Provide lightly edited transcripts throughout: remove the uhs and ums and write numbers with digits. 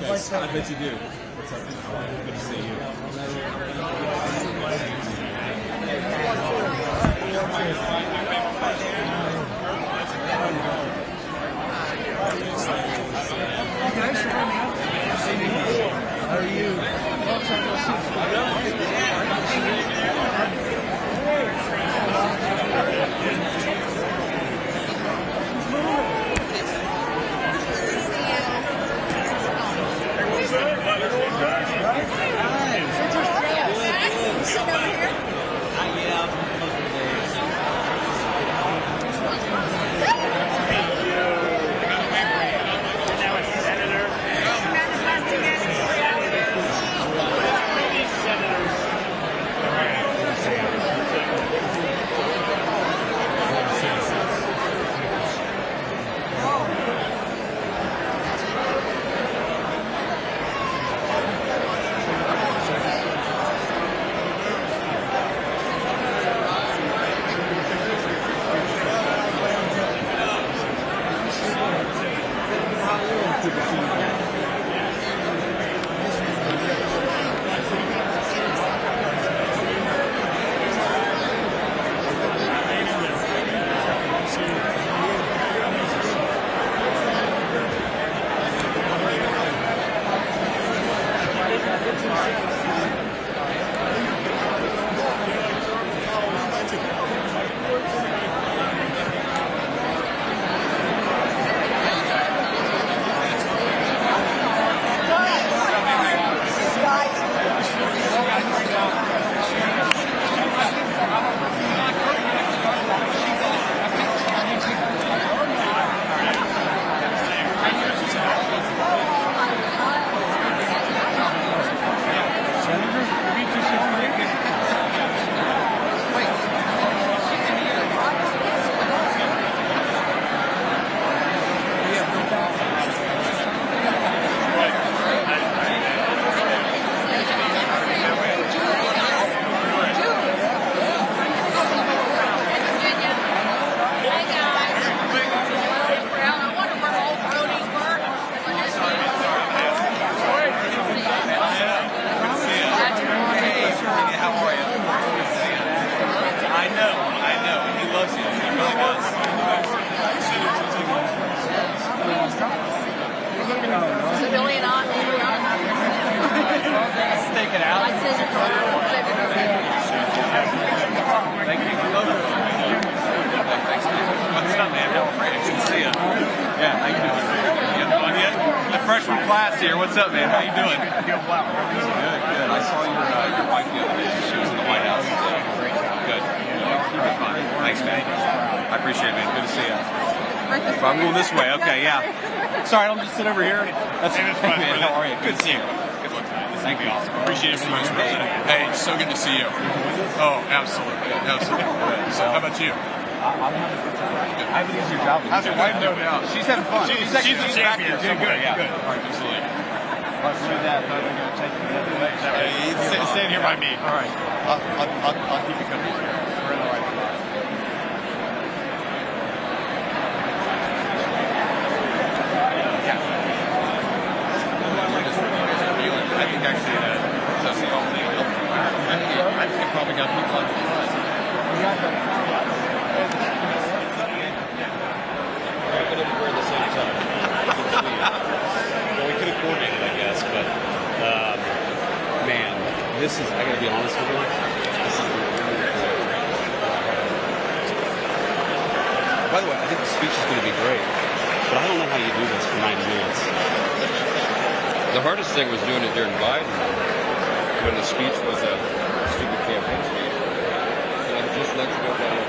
Okay, I bet you do. What's up? Good to see you. How are you? Here. What's up, man? How you doing? Good, good. I saw your wife the other day. She was in the White House. Good. Keep it fun. Thanks, man. I appreciate it, man. Good to see you. I'm going this way. Okay, yeah. Sorry, I'll just sit over here. That's fine, man. How are you? Good to see you. Good luck tonight. This is going to be awesome. Appreciate it, Vice President. Hey, it's so good to see you. Oh, absolutely. Absolutely. So, how about you? I'm having a good time. I have an easier job. How's your wife doing now? She's having fun. She's a champion. Good, yeah. Good. All right, absolutely. Let's do that. They're going to take me the other way. Stand here by me. All right. I'll keep you company. We're in the right spot. Yeah. I think actually that's the only thing. I think it probably got people on the front. We could have at the same time. Well, we could have coordinated, I guess, but man, this is, I gotta be honest with you, this is really cool. By the way, I think the speech is gonna be great, but I don't know how you do this for 90 minutes. The hardest thing was doing it during Biden, when the speech was a stupid campaign speech. And just let's go down.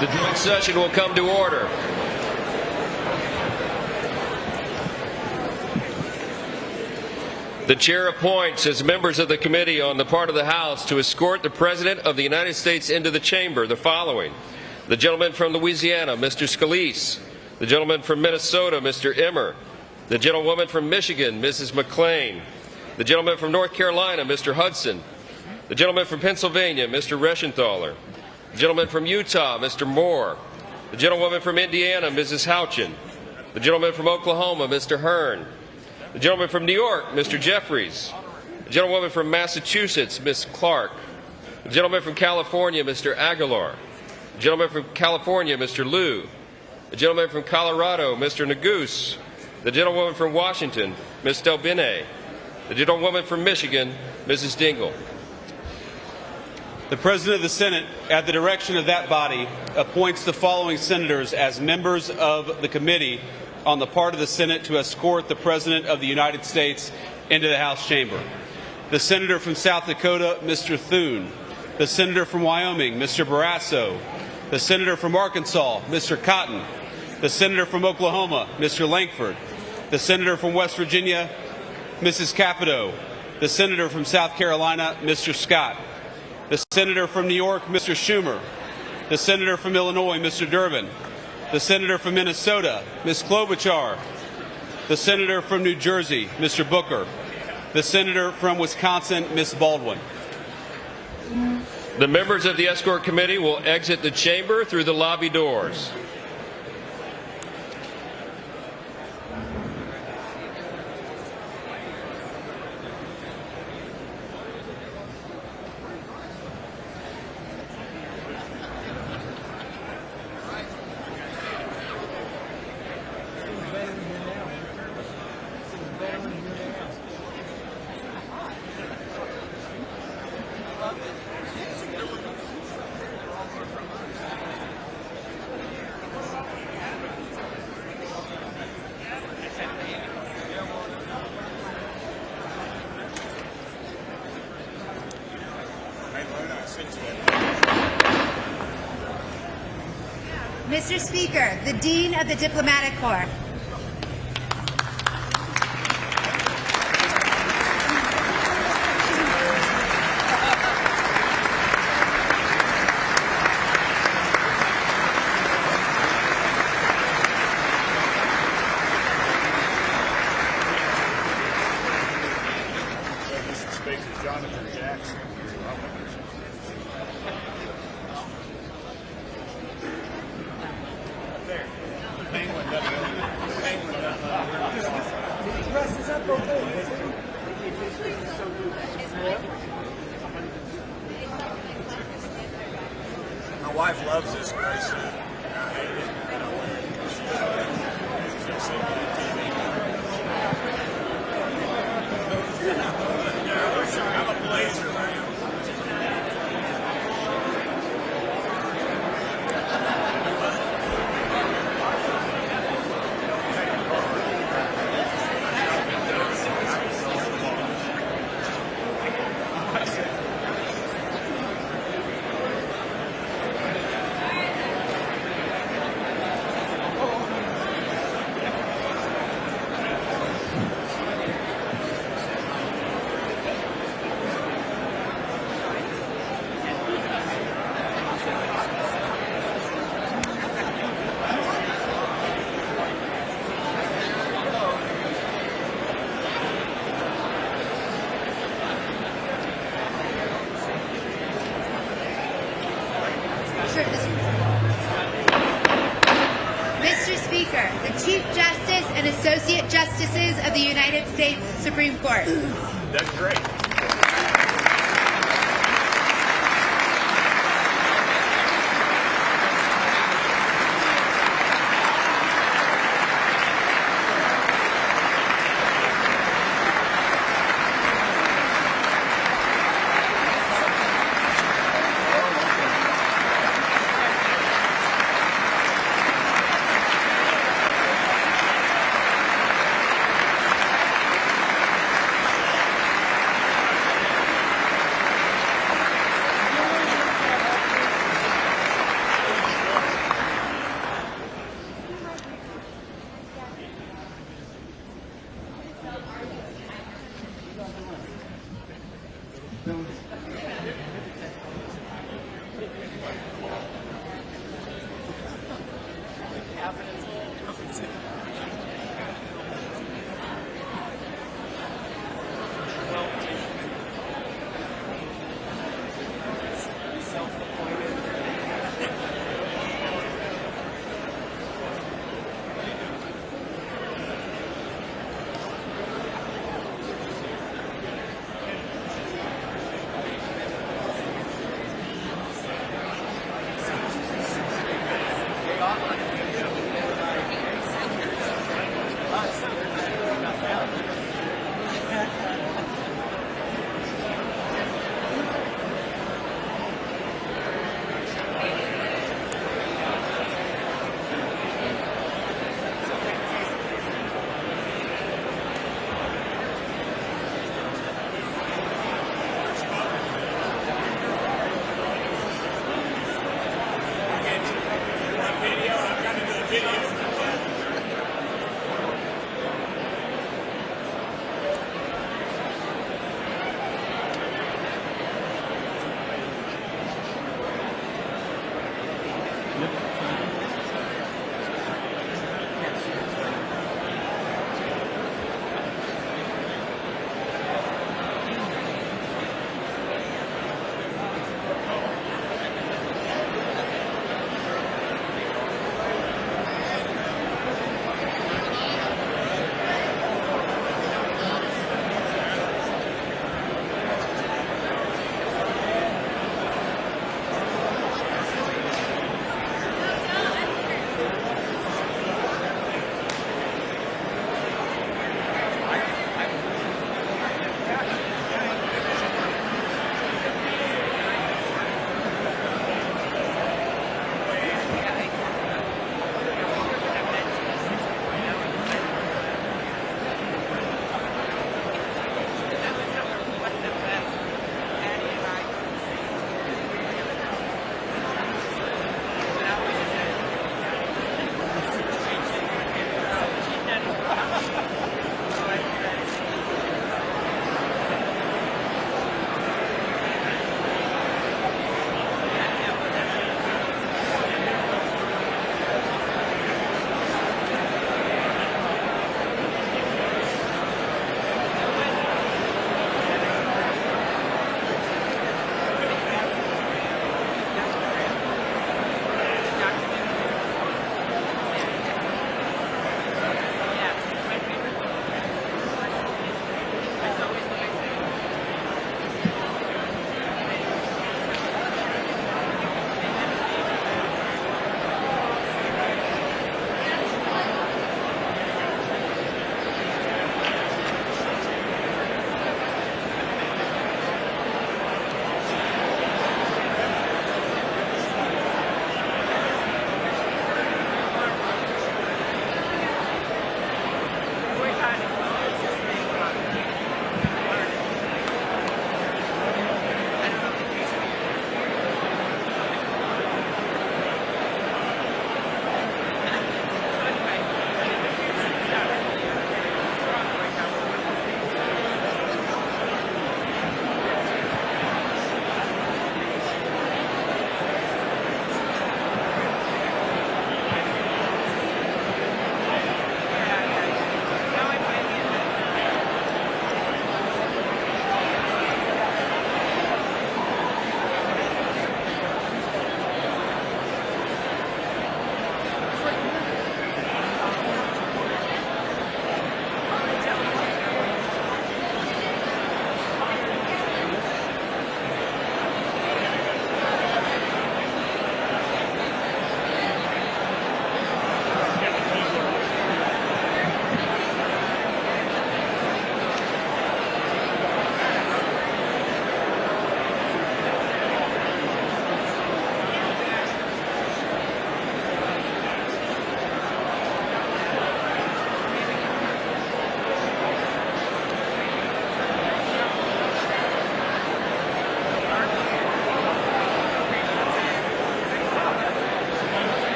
The joint session will come to order. The chair appoints as members of the committee on the part of the House to escort the President of the United States into the chamber the following: the gentleman from Louisiana, Mr. Scalise; the gentleman from Minnesota, Mr. Emmer; the gentlewoman from Michigan, Mrs. McClain; the gentleman from North Carolina, Mr. Hudson; the gentleman from Pennsylvania, Mr. Reschenthaler; the gentleman from Utah, Mr. Moore; the gentlewoman from Indiana, Mrs. Houchin; the gentleman from Oklahoma, Mr. Hearn; the gentleman from New York, Mr. Jeffries; the gentlewoman from Massachusetts, Ms. Clark; the gentleman from California, Mr. Aguilar; the gentleman from California, Mr. Liu; the gentleman from Colorado, Mr. Neguse; the gentlewoman from Washington, Ms. Delbene; the gentlewoman from Michigan, Mrs. Dingell. The President of the Senate, at the direction of that body, appoints the following senators as members of the committee on the part of the Senate to escort the President of the United States into the House chamber: the Senator from South Dakota, Mr. Thune; the Senator from Wyoming, Mr. Barrasso; the Senator from Arkansas, Mr. Cotton; the Senator from Oklahoma, Mr. Lankford; the Senator from West Virginia, Mrs. Capito; the Senator from South Carolina, Mr. Scott; the Senator from New York, Mr. Schumer; the Senator from Illinois, Mr. Durbin; the Senator from Minnesota, Ms. Klobuchar; the Senator from New Jersey, Mr. Booker; the Senator from Wisconsin, Ms. Baldwin. The members of the Escort Committee will exit the chamber through the lobby doors. Mr. Speaker, the Dean of the Diplomatic Corps. Mr. Speaker, Jonathan Jackson. My wife loves this bracelet. I hate it, but I wear it because she'll see me on TV. I'm a blazer, man. Mr. Speaker, the Chief Justice and Associate Justices of the United States Supreme Court. That's great.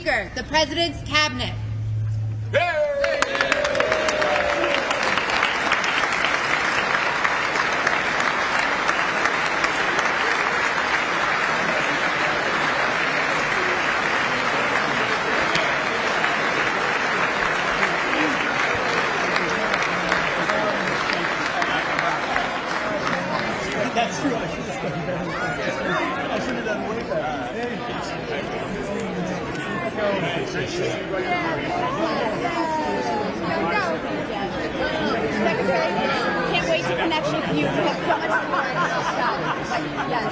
Speaker, the President's Cabinet. That's true. I should have done way better. Secretary, can't wait to connect with you. You have so much fun. Yes.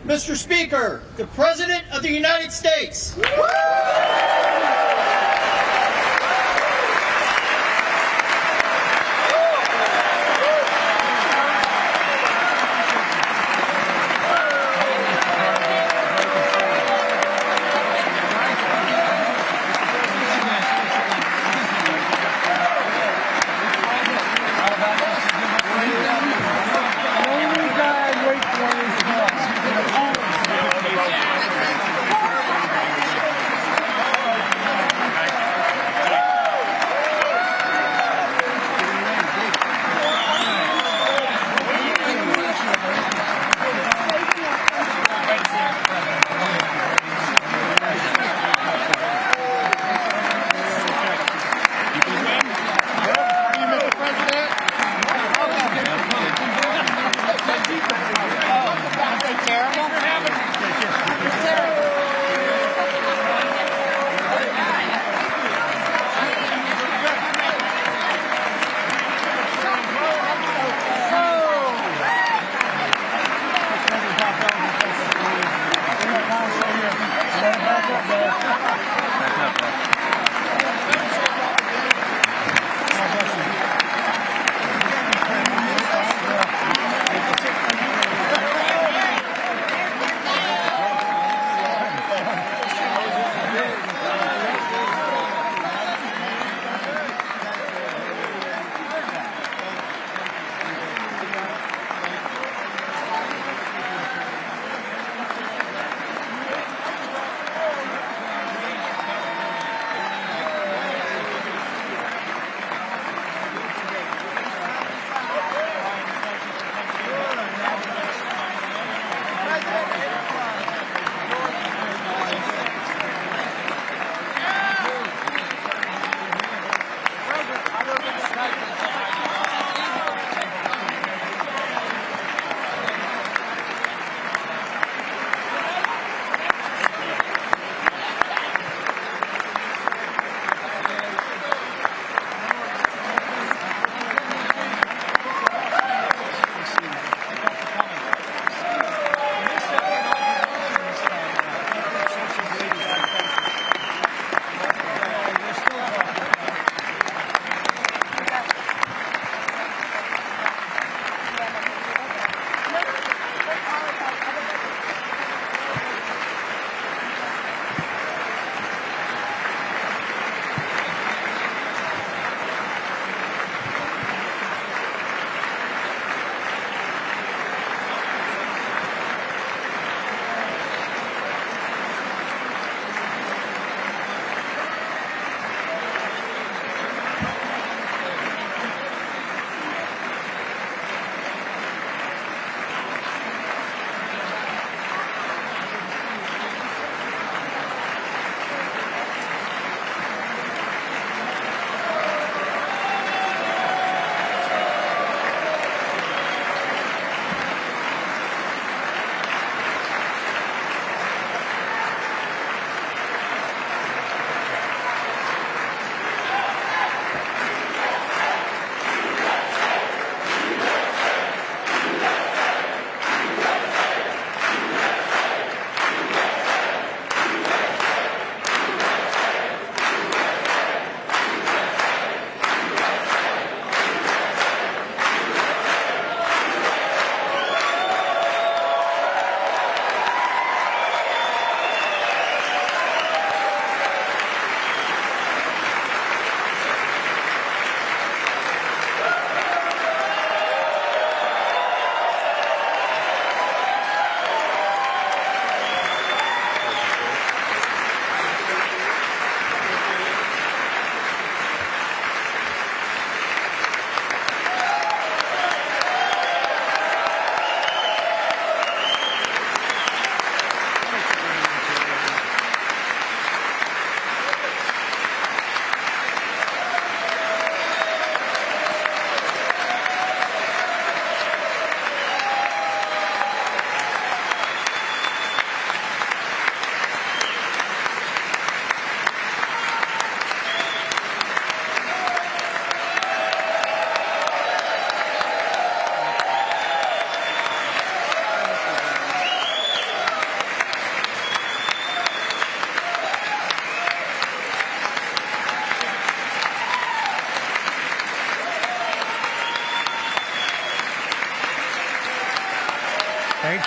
Mr. Speaker, the President of the United States.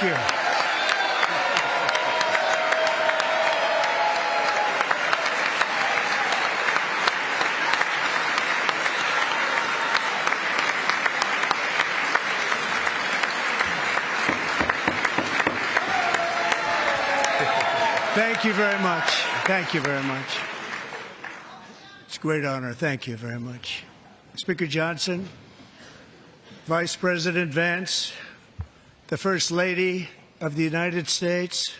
Thank you. Thank you very much. Thank you very much. It's a great honor. Thank you very much. Speaker Johnson, Vice President Vance, the First Lady of the United States,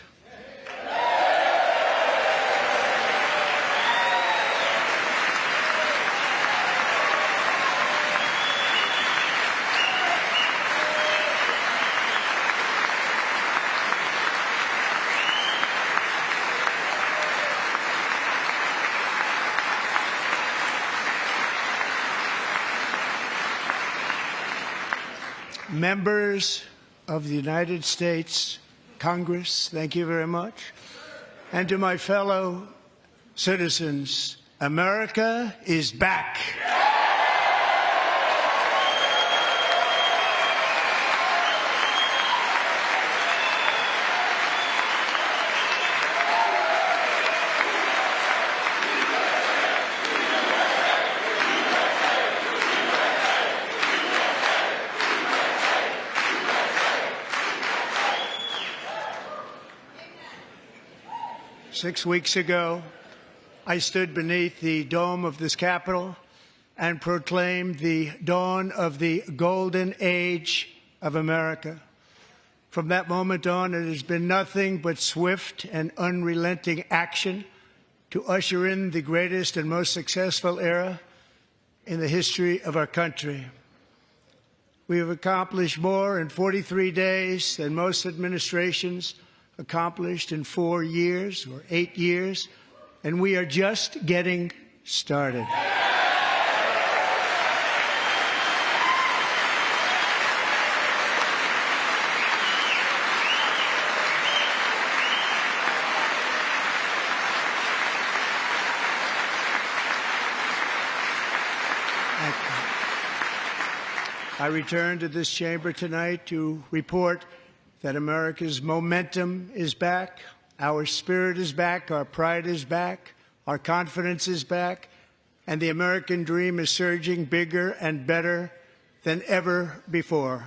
members of the United States Congress, thank you very much. And to my fellow citizens, America is back. 6 weeks ago, I stood beneath the dome of this Capitol and proclaimed the dawn of the golden age of America. From that moment on, it has been nothing but swift and unrelenting action to usher in the greatest and most successful era in the history of our country. We have accomplished more in 43 days than most administrations accomplished in 4 years or 8 years, and we are just getting started. I return to this chamber tonight to report that America's momentum is back, our spirit is back, our pride is back, our confidence is back, and the American dream is surging bigger and better than ever before.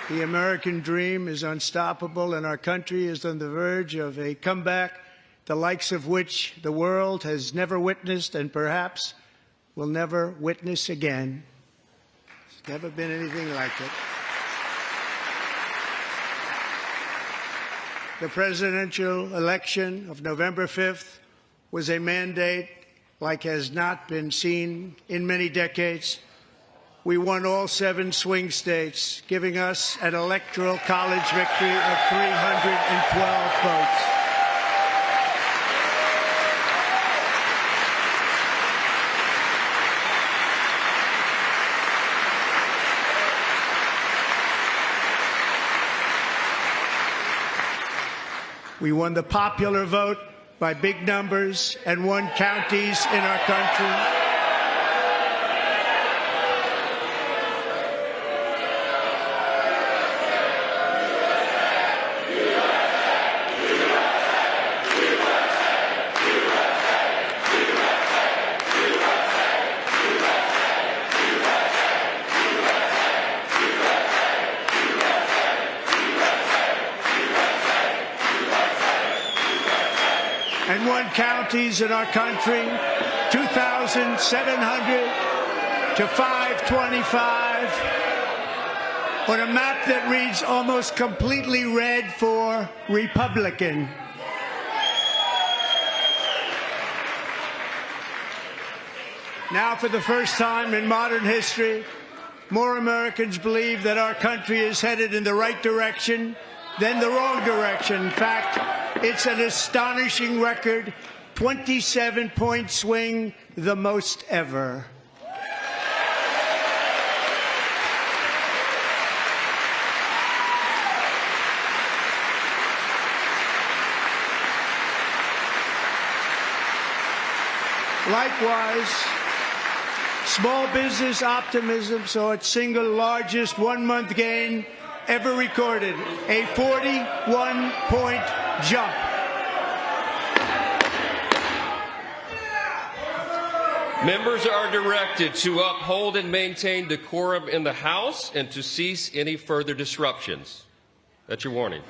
The American dream is unstoppable, and our country is on the verge of a comeback, the likes of which the world has never witnessed and perhaps will never witness again. There's never been anything like it. The presidential election of November 5th was a mandate like has not been seen in many decades. We won all 7 swing states, giving us an electoral college victory of 312 votes. We won the popular vote by big numbers and won counties in our country. And won counties in our country, 2,700 to 525, on a map that reads almost completely red for Republican. Now, for the first time in modern history, more Americans believe that our country is headed in the right direction than the wrong direction. In fact, it's an astonishing record, 27-point swing, the most ever. Small business optimism saw its single largest one-month gain ever recorded, a 41-point jump. Members are directed to uphold and maintain decorum in the House and to cease any further disruptions. That's your warning.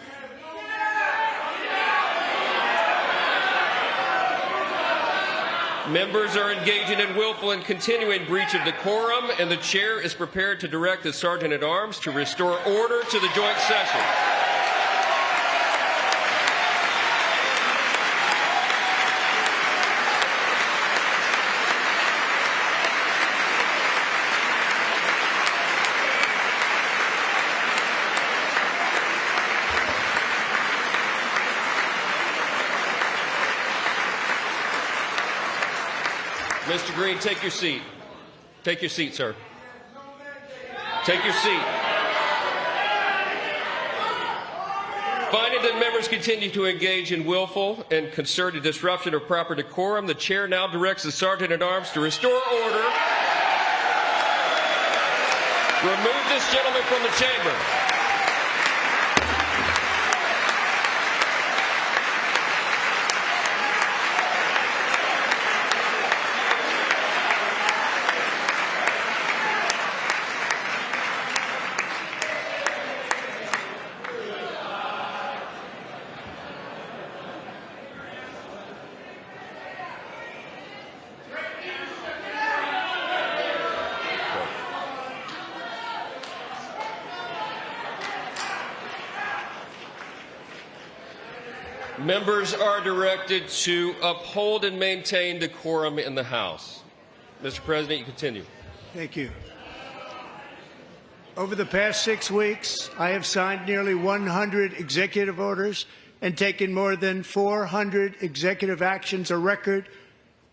Members are engaging in willful and continuing breach of decorum, and the chair is prepared to direct the Sergeant-at-Arms to restore order to the joint session. Mr. Green, take your seat. Take your seat, sir. Take your seat. Finding that members continue to engage in willful and concerted disruption of proper decorum, the chair now directs the Sergeant-at-Arms to restore order. Remove this gentleman from the chamber. Members are directed to uphold and maintain decorum in the House. Mr. President, you continue. Thank you. Over the past 6 weeks, I have signed nearly 100 executive orders and taken more than 400 executive actions, a record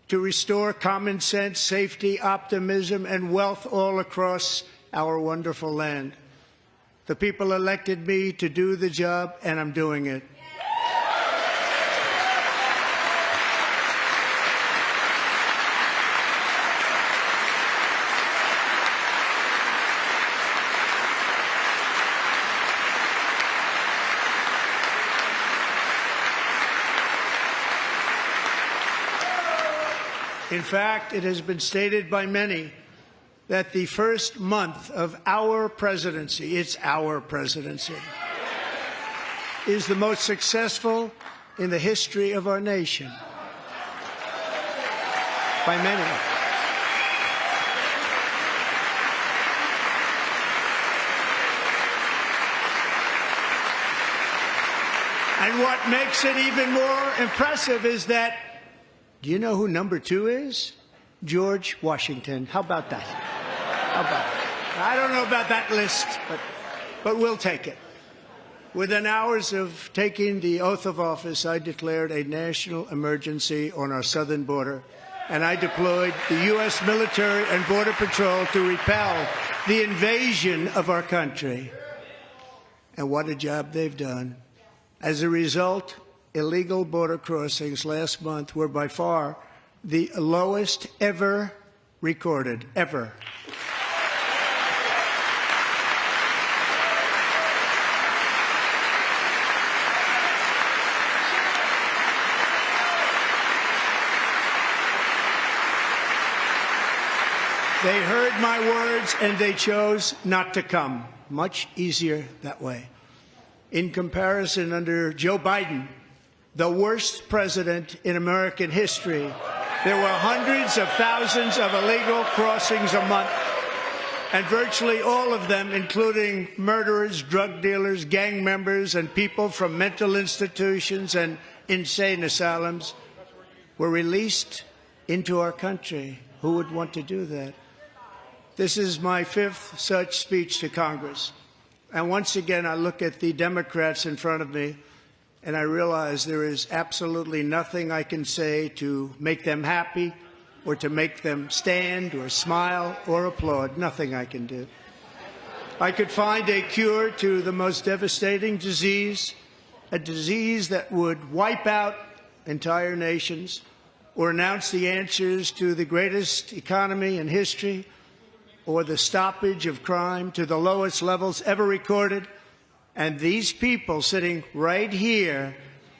to restore common sense, safety, optimism, and wealth all across our wonderful land. The people elected me to do the job, and I'm doing it. In fact, it has been stated by many that the first month of our presidency, it's our presidency, is the most successful in the history of our nation. By many. And what makes it even more impressive is that, do you know who number 2 is? George Washington. How about that? How about that? I don't know about that list, but we'll take it. Within hours of taking the oath of office, I declared a national emergency on our southern border, and I deployed the U.S. military and Border Patrol to repel the invasion of our country. And what a job they've done. As a result, illegal border crossings last month were by far the lowest ever recorded, ever. They heard my words and they chose not to come. Much easier that way. In comparison, under Joe Biden, the worst president in American history, there were hundreds of thousands of illegal crossings a month, and virtually all of them, including murderers, drug dealers, gang members, and people from mental institutions and insane asylums, were released into our country. Who would want to do that? This is my 5th such speech to Congress. And once again, I look at the Democrats in front of me, and I realize there is absolutely nothing I can say to make them happy or to make them stand or smile or applaud. Nothing I can do. I could find a cure to the most devastating disease, a disease that would wipe out entire nations, or announce the answers to the greatest economy in history or the stoppage of crime to the lowest levels ever recorded. And these people sitting right here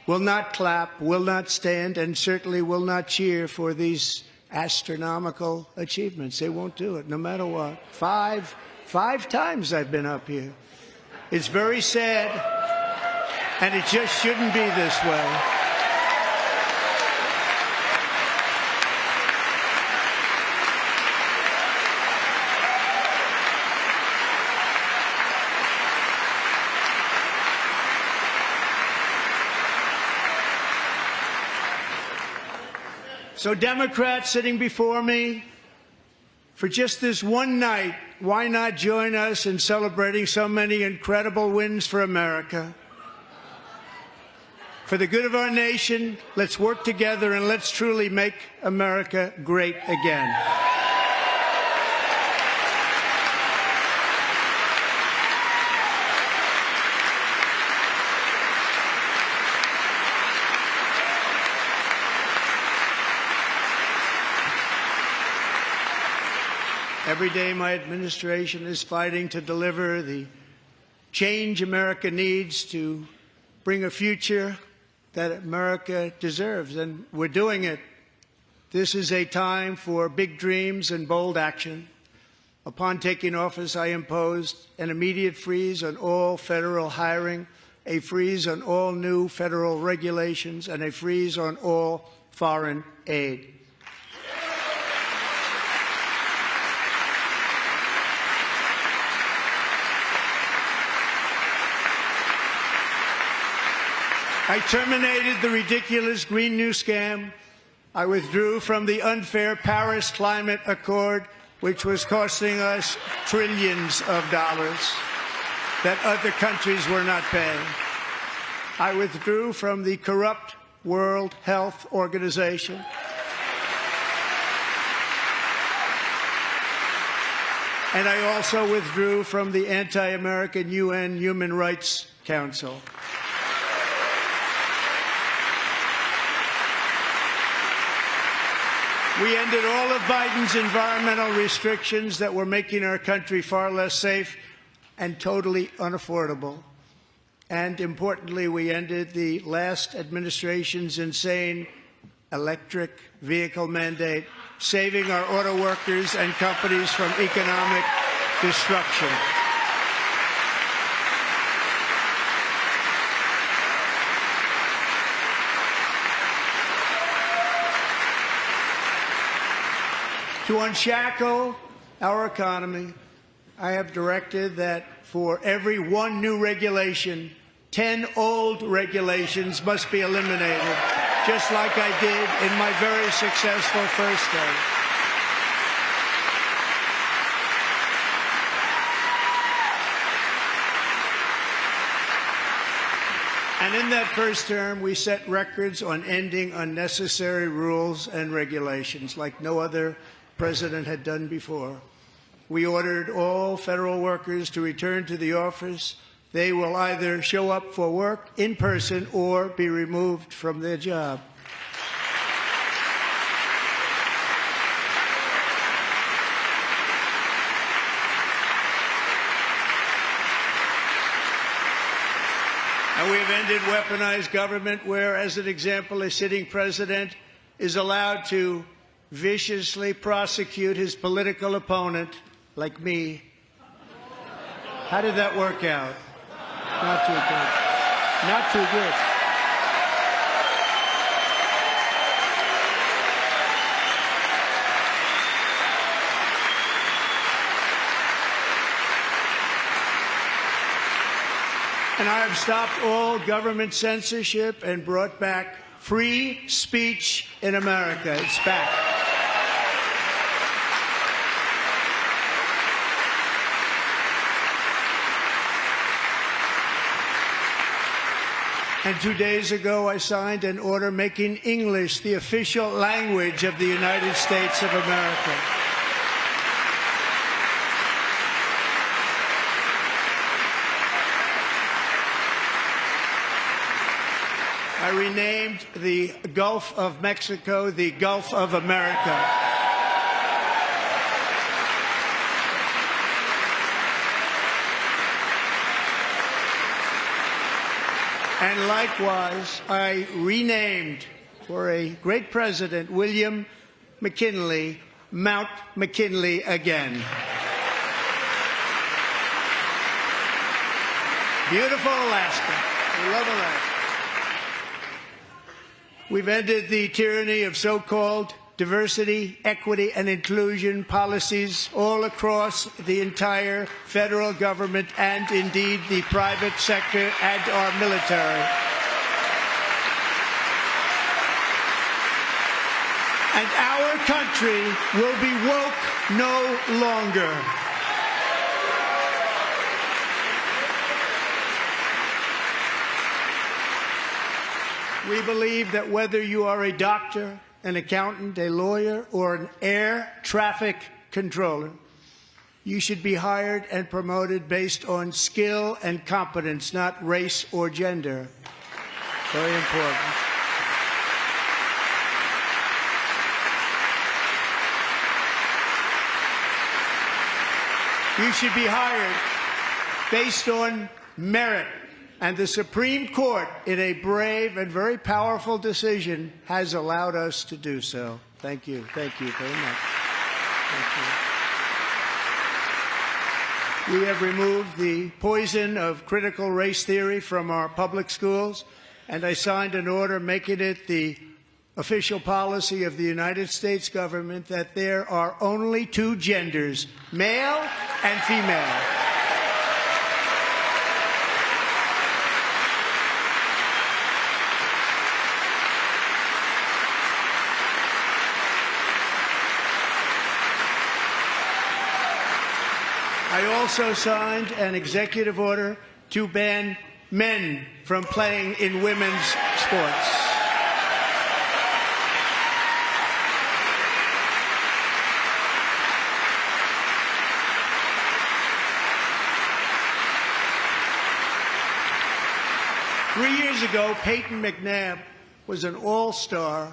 will not clap, will not stand, and certainly will not cheer for these astronomical achievements. They won't do it, no matter what. Five times I've been up here. It's very sad, and it just shouldn't be this way. So Democrats sitting before me, for just this one night, why not join us in celebrating so many incredible wins for America? For the good of our nation, let's work together and let's truly make America great again. Every day, my administration is fighting to deliver the change America needs to bring a future that America deserves, and we're doing it. This is a time for big dreams and bold action. Upon taking office, I imposed an immediate freeze on all federal hiring, a freeze on all new federal regulations, and a freeze on all foreign aid. I terminated the ridiculous Green New Scam. I withdrew from the unfair Paris Climate Accord, which was costing us trillions of dollars that other countries were not paying. I withdrew from the corrupt World Health Organization. And I also withdrew from the anti-American UN Human Rights Council. We ended all of Biden's environmental restrictions that were making our country far less safe and totally unaffordable. And importantly, we ended the last administration's insane electric vehicle mandate, saving our auto workers and companies from economic destruction. To unshackle our economy, I have directed that for every one new regulation, 10 old regulations must be eliminated, just like I did in my very successful first day. And in that first term, we set records on ending unnecessary rules and regulations like no other president had done before. We ordered all federal workers to return to the office. They will either show up for work in person or be removed from their job. And we have ended weaponized government where, as an example, a sitting president is allowed to viciously prosecute his political opponent, like me. How did that work out? Not too good. Not too good. And I have stopped all government censorship and brought back free speech in America. It's back. And 2 days ago, I signed an order making English the official language of the United States of America. I renamed the Gulf of Mexico the Gulf of America. And likewise, I renamed, for a great president, William McKinley, Mount McKinley again. Beautiful Alaska. We love Alaska. We've ended the tyranny of so-called diversity, equity, and inclusion policies all across the entire federal government and indeed the private sector and our military. And our country will be woke no longer. We believe that whether you are a doctor, an accountant, a lawyer, or an air traffic controller, you should be hired and promoted based on skill and competence, not race or gender. Very important. You should be hired based on merit. And the Supreme Court, in a brave and very powerful decision, has allowed us to do so. Thank you. Thank you very much. Thank you. We have removed the poison of critical race theory from our public schools, and I signed an order making it the official policy of the United States government that there are only two genders, male and female. I also signed an executive order to ban men from playing in women's sports. Three years ago, Peyton McNabb was an all-star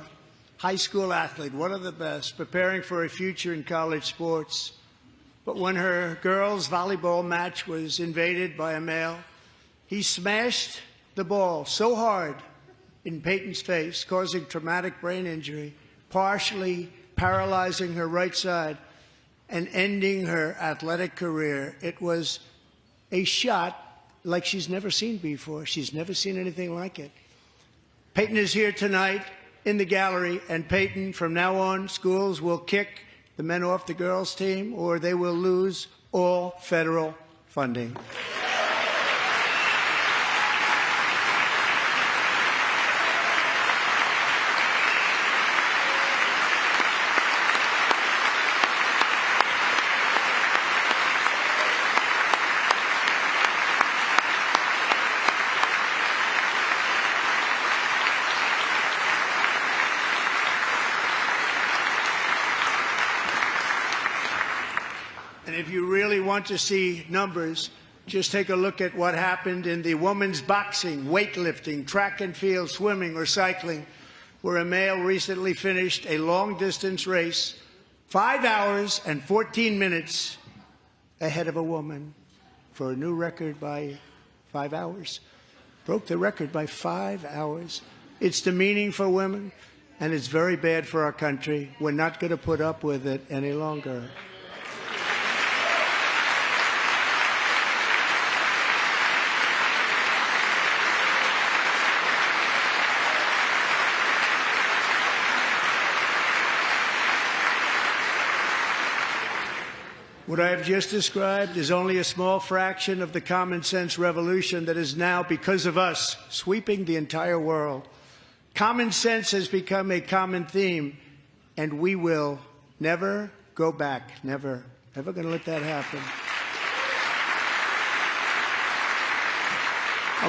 high school athlete, one of the best, preparing for a future in college sports. But when her girls' volleyball match was invaded by a male, he smashed the ball so hard in Peyton's face, causing traumatic brain injury, partially paralyzing her right side, and ending her athletic career. It was a shot like she's never seen before. She's never seen anything like it. Peyton is here tonight in the gallery, and Peyton, from now on, schools will kick the men off the girls' team, or they will lose all federal funding. And if you really want to see numbers, just take a look at what happened in the women's boxing, weightlifting, track and field, swimming, or cycling, where a male recently finished a long-distance race 5 hours and 14 minutes ahead of a woman for a new record by 5 hours. Broke the record by 5 hours. It's demeaning for women, and it's very bad for our country. We're not going to put up with it any longer. What I have just described is only a small fraction of the common sense revolution that is now, because of us, sweeping the entire world. Common sense has become a common theme, and we will never go back. Never. Never going to let that happen.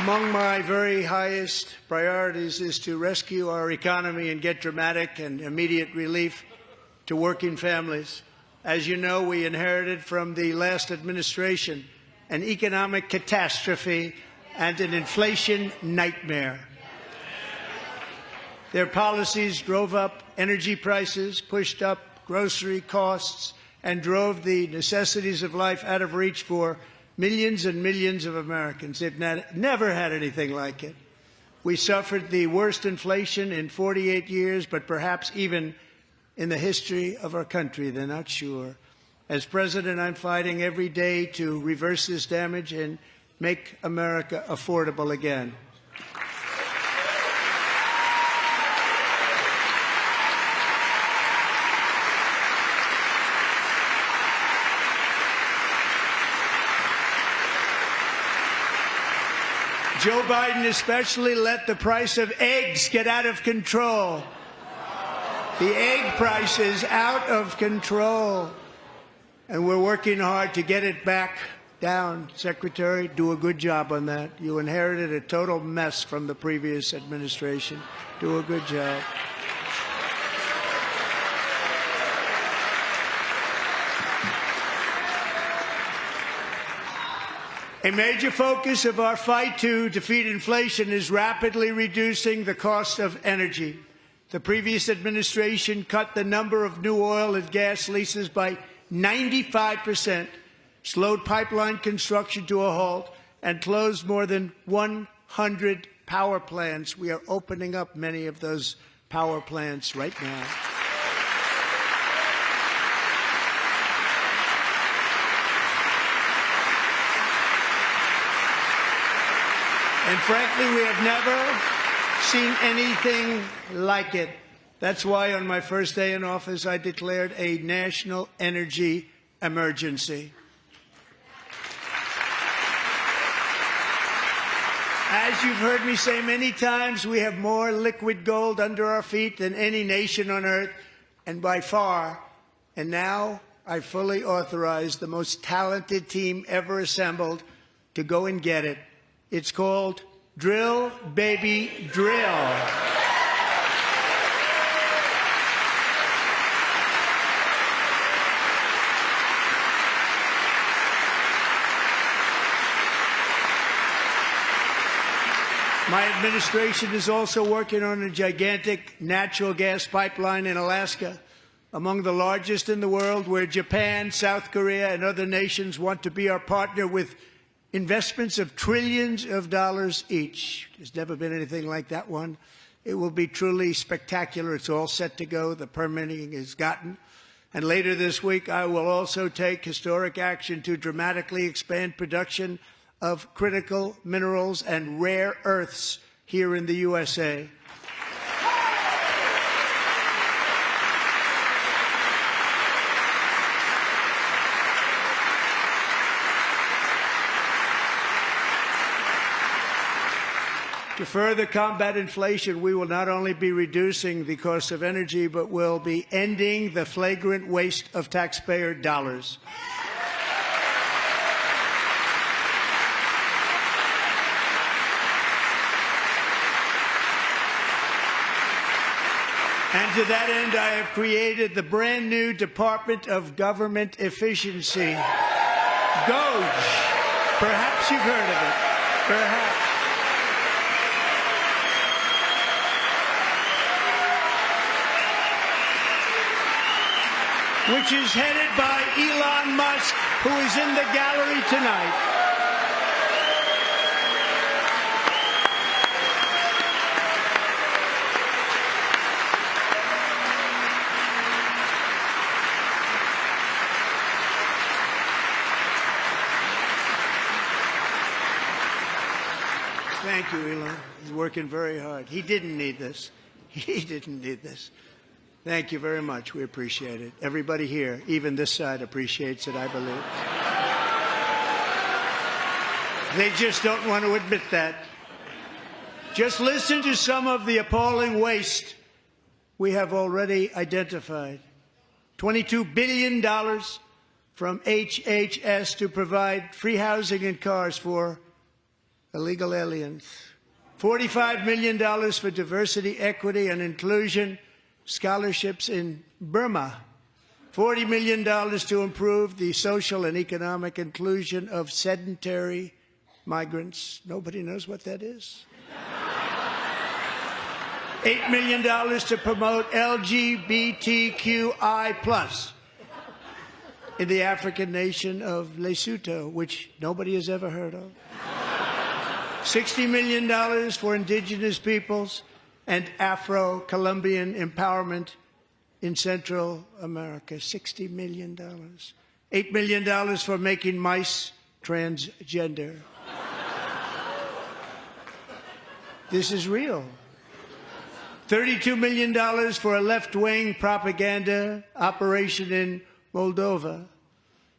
Among my very highest priorities is to rescue our economy and get dramatic and immediate relief to working families. As you know, we inherited from the last administration an economic catastrophe and an inflation nightmare. Their policies drove up energy prices, pushed up grocery costs, and drove the necessities of life out of reach for millions and millions of Americans. They've never had anything like it. We suffered the worst inflation in 48 years, but perhaps even in the history of our country. They're not sure. As president, I'm fighting every day to reverse this damage and make America affordable again. Joe Biden especially let the price of eggs get out of control. The egg price is out of control. And we're working hard to get it back down. Secretary, do a good job on that. You inherited a total mess from the previous administration. Do a good job. A major focus of our fight to defeat inflation is rapidly reducing the cost of energy. The previous administration cut the number of new oil and gas leases by 95%, slowed pipeline construction to a halt, and closed more than 100 power plants. We are opening up many of those power plants right now. And frankly, we have never seen anything like it. That's why on my first day in office, I declared a national energy emergency. As you've heard me say many times, we have more liquid gold under our feet than any nation on earth, and by far. And now I fully authorize the most talented team ever assembled to go and get it. It's called Drill, Baby, Drill. My administration is also working on a gigantic natural gas pipeline in Alaska, among the largest in the world, where Japan, South Korea, and other nations want to be our partner with investments of trillions of dollars each. There's never been anything like that one. It will be truly spectacular. It's all set to go. The permitting is gotten. And later this week, I will also take historic action to dramatically expand production of critical minerals and rare earths here in the USA. To further combat inflation, we will not only be reducing the cost of energy, but will be ending the flagrant waste of taxpayer dollars. And to that end, I have created the brand new Department of Government Efficiency, DOGE. Perhaps you've heard of it. Perhaps. Which is headed by Elon Musk, who is in the gallery tonight. Thank you, Elon. He's working very hard. He didn't need this. He didn't need this. Thank you very much. We appreciate it. Everybody here, even this side, appreciates it, I believe. They just don't want to admit that. Just listen to some of the appalling waste we have already identified. $22 billion from HHS to provide free housing and cars for illegal aliens. $45 million for diversity, equity, and inclusion scholarships in Burma. $40 million to improve the social and economic inclusion of sedentary migrants. Nobody knows what that is. $8 million to promote LGBTQI+ in the African nation of Lesotho, which nobody has ever heard of. $60 million for indigenous peoples and Afro-Colombian empowerment in Central America. $60 million. $8 million for making mice transgender. This is real. $32 million for a left-wing propaganda operation in Moldova.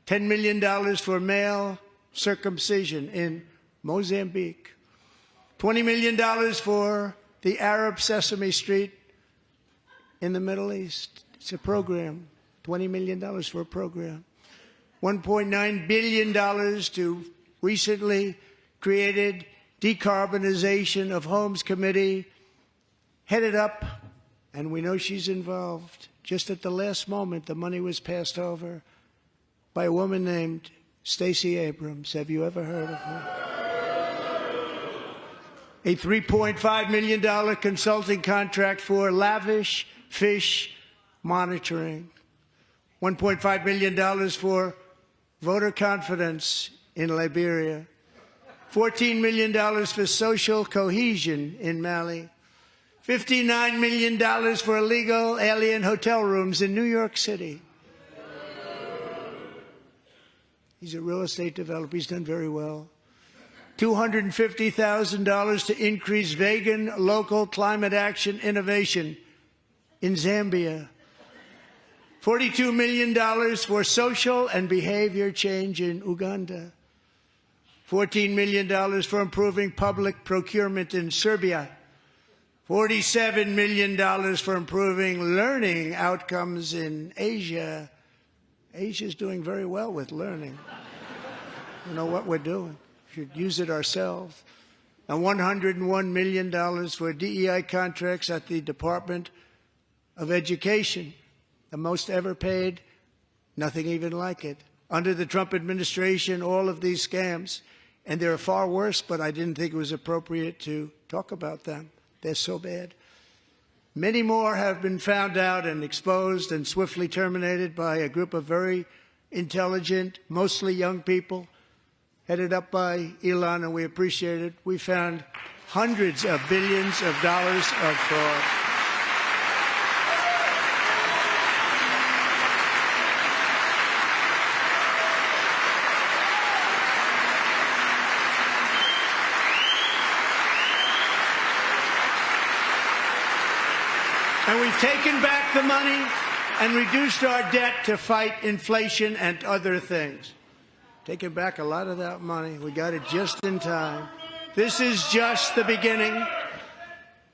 $10 million for male circumcision in Mozambique. $20 million for the Arab Sesame Street in the Middle East. It's a program. $20 million for a program. $1.9 billion to recently created Decarbonization of Homes Committee, headed up, and we know she's involved. Just at the last moment, the money was passed over by a woman named Stacey Abrams. Have you ever heard of her? A $3.5 million consulting contract for lavish fish monitoring. $1.5 million for voter confidence in Liberia. $14 million for social cohesion in Mali. $59 million for illegal alien hotel rooms in New York City. He's a real estate developer. He's done very well. $250,000 to increase vegan local climate action innovation in Zambia. $42 million for social and behavior change in Uganda. $14 million for improving public procurement in Serbia. $47 million for improving learning outcomes in Asia. Asia's doing very well with learning. You know what we're doing. We should use it ourselves. And $101 million for DEI contracts at the Department of Education. The most ever paid, nothing even like it. Under the Trump administration, all of these scams, and they're far worse, but I didn't think it was appropriate to talk about them. They're so bad. Many more have been found out and exposed and swiftly terminated by a group of very intelligent, mostly young people, headed up by Elon, and we appreciate it. We found hundreds of billions of dollars of fraud. And we've taken back the money and reduced our debt to fight inflation and other things. Taken back a lot of that money. We got it just in time. This is just the beginning.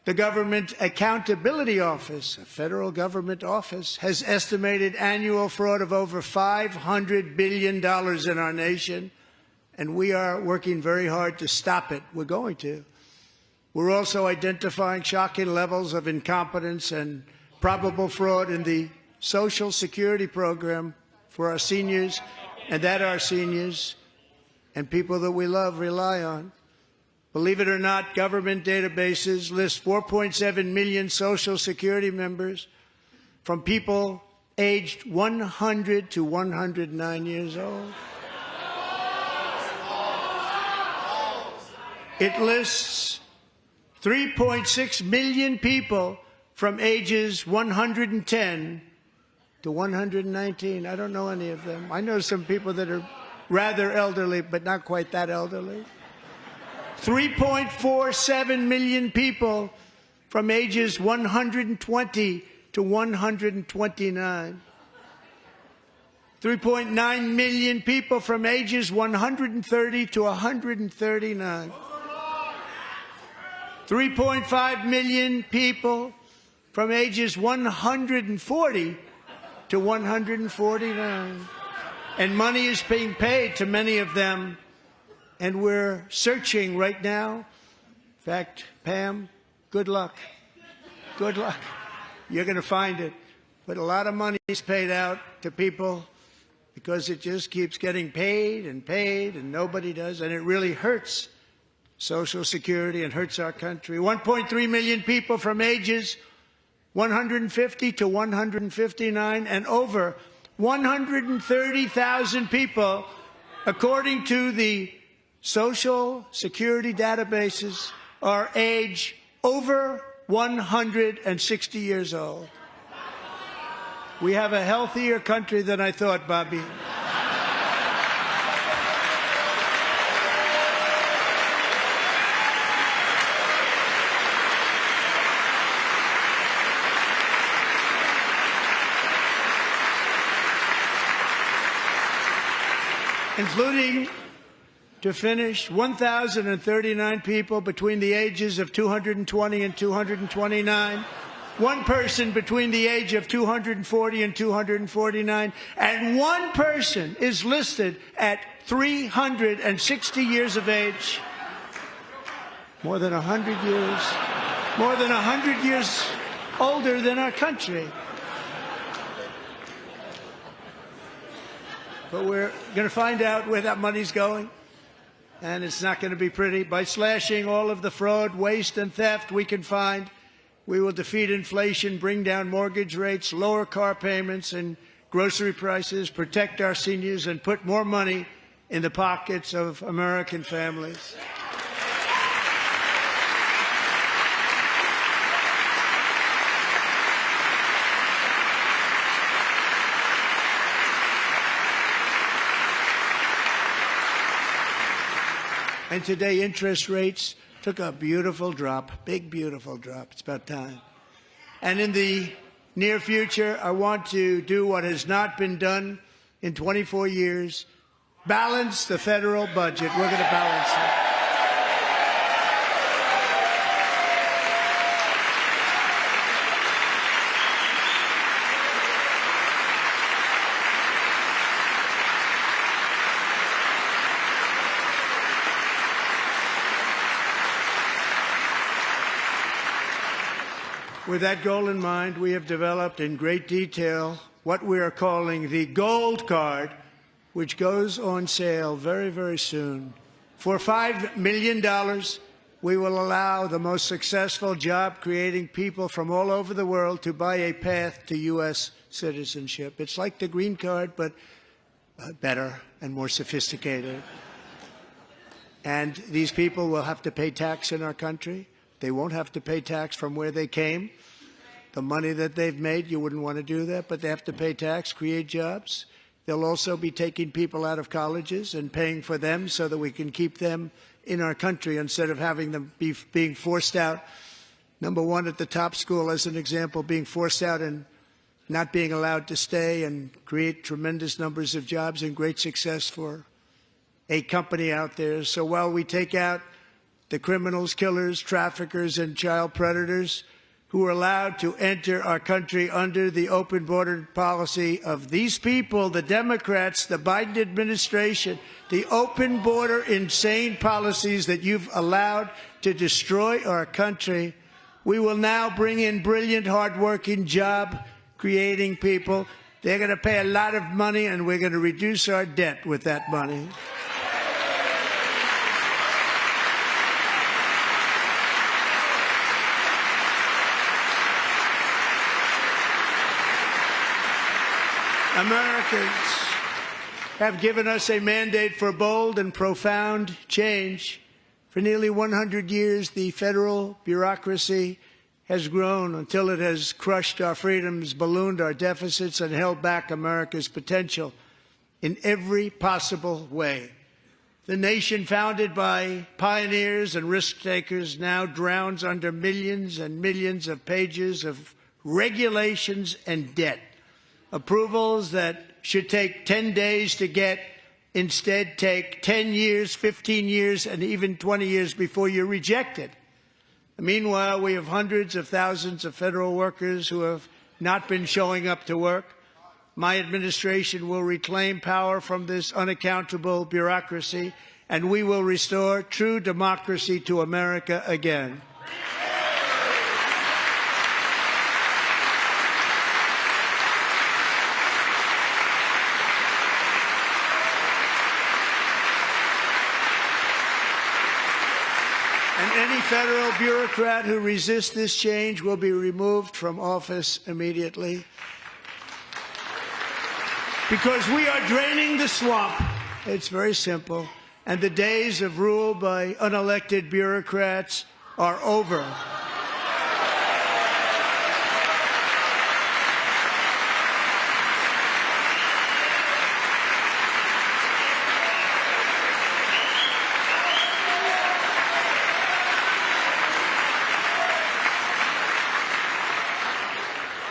The Government Accountability Office, a federal government office, has estimated annual fraud of over $500 billion in our nation, and we are working very hard to stop it. We're going to. We're also identifying shocking levels of incompetence and probable fraud in the Social Security program for our seniors, and that our seniors and people that we love rely on. Believe it or not, government databases list 4.7 million Social Security members from people aged 100 to 109 years old. It lists 3.6 million people from ages 110 to 119. I don't know any of them. I know some people that are rather elderly, but not quite that elderly. 3.47 million people from ages 120 to 129. 3.9 million people from ages 130 to 139. 3.5 million people from ages 140 to 149. And money is being paid to many of them, and we're searching right now. In fact, Pam, good luck. Good luck. You're going to find it. But a lot of money is paid out to people because it just keeps getting paid, and nobody does, and it really hurts Social Security and hurts our country. 1.3 million people from ages 150 to 159, and over 130,000 people, according to the Social Security databases, are age over 160 years old. We have a healthier country than I thought, Bobby. Including, to finish, 1,039 people between the ages of 220 and 229, one person between the age of 240 and 249, and one person is listed at 360 years of age. More than 100 years older than our country. But we're going to find out where that money's going, and it's not going to be pretty. By slashing all of the fraud, waste, and theft we can find, we will defeat inflation, bring down mortgage rates, lower car payments and grocery prices, protect our seniors, and put more money in the pockets of American families. And today, interest rates took a beautiful drop, big, beautiful drop. It's about time. And in the near future, I want to do what has not been done in 24 years, balance the federal budget. We're going to balance it. With that goal in mind, we have developed in great detail what we are calling the Gold Card, which goes on sale very, very soon. For $5 million, we will allow the most successful job-creating people from all over the world to buy a path to U.S. citizenship. It's like the green card, but better and more sophisticated. And these people will have to pay tax in our country. They won't have to pay tax from where they came. The money that they've made, you wouldn't want to do that, but they have to pay tax, create jobs. They'll also be taking people out of colleges and paying for them so that we can keep them in our country instead of having them being forced out. Number one, at the top school, as an example, being forced out and not being allowed to stay and create tremendous numbers of jobs and great success for a company out there. So while we take out the criminals, killers, traffickers, and child predators who are allowed to enter our country under the open border policy of these people, the Democrats, the Biden administration, the open border insane policies that you've allowed to destroy our country, we will now bring in brilliant, hardworking, job-creating people. They're going to pay a lot of money, and we're going to reduce our debt with that money. Americans have given us a mandate for bold and profound change. For nearly 100 years, the federal bureaucracy has grown until it has crushed our freedoms, ballooned our deficits, and held back America's potential in every possible way. The nation founded by pioneers and risk-takers now drowns under millions and millions of pages of regulations and debt. Approvals that should take 10 days to get instead take 10 years, 15 years, and even 20 years before you're rejected. Meanwhile, we have hundreds of thousands of federal workers who have not been showing up to work. My administration will reclaim power from this unaccountable bureaucracy, and we will restore true democracy to America again. And any federal bureaucrat who resists this change will be removed from office immediately. Because we are draining the swamp. It's very simple. And the days of rule by unelected bureaucrats are over.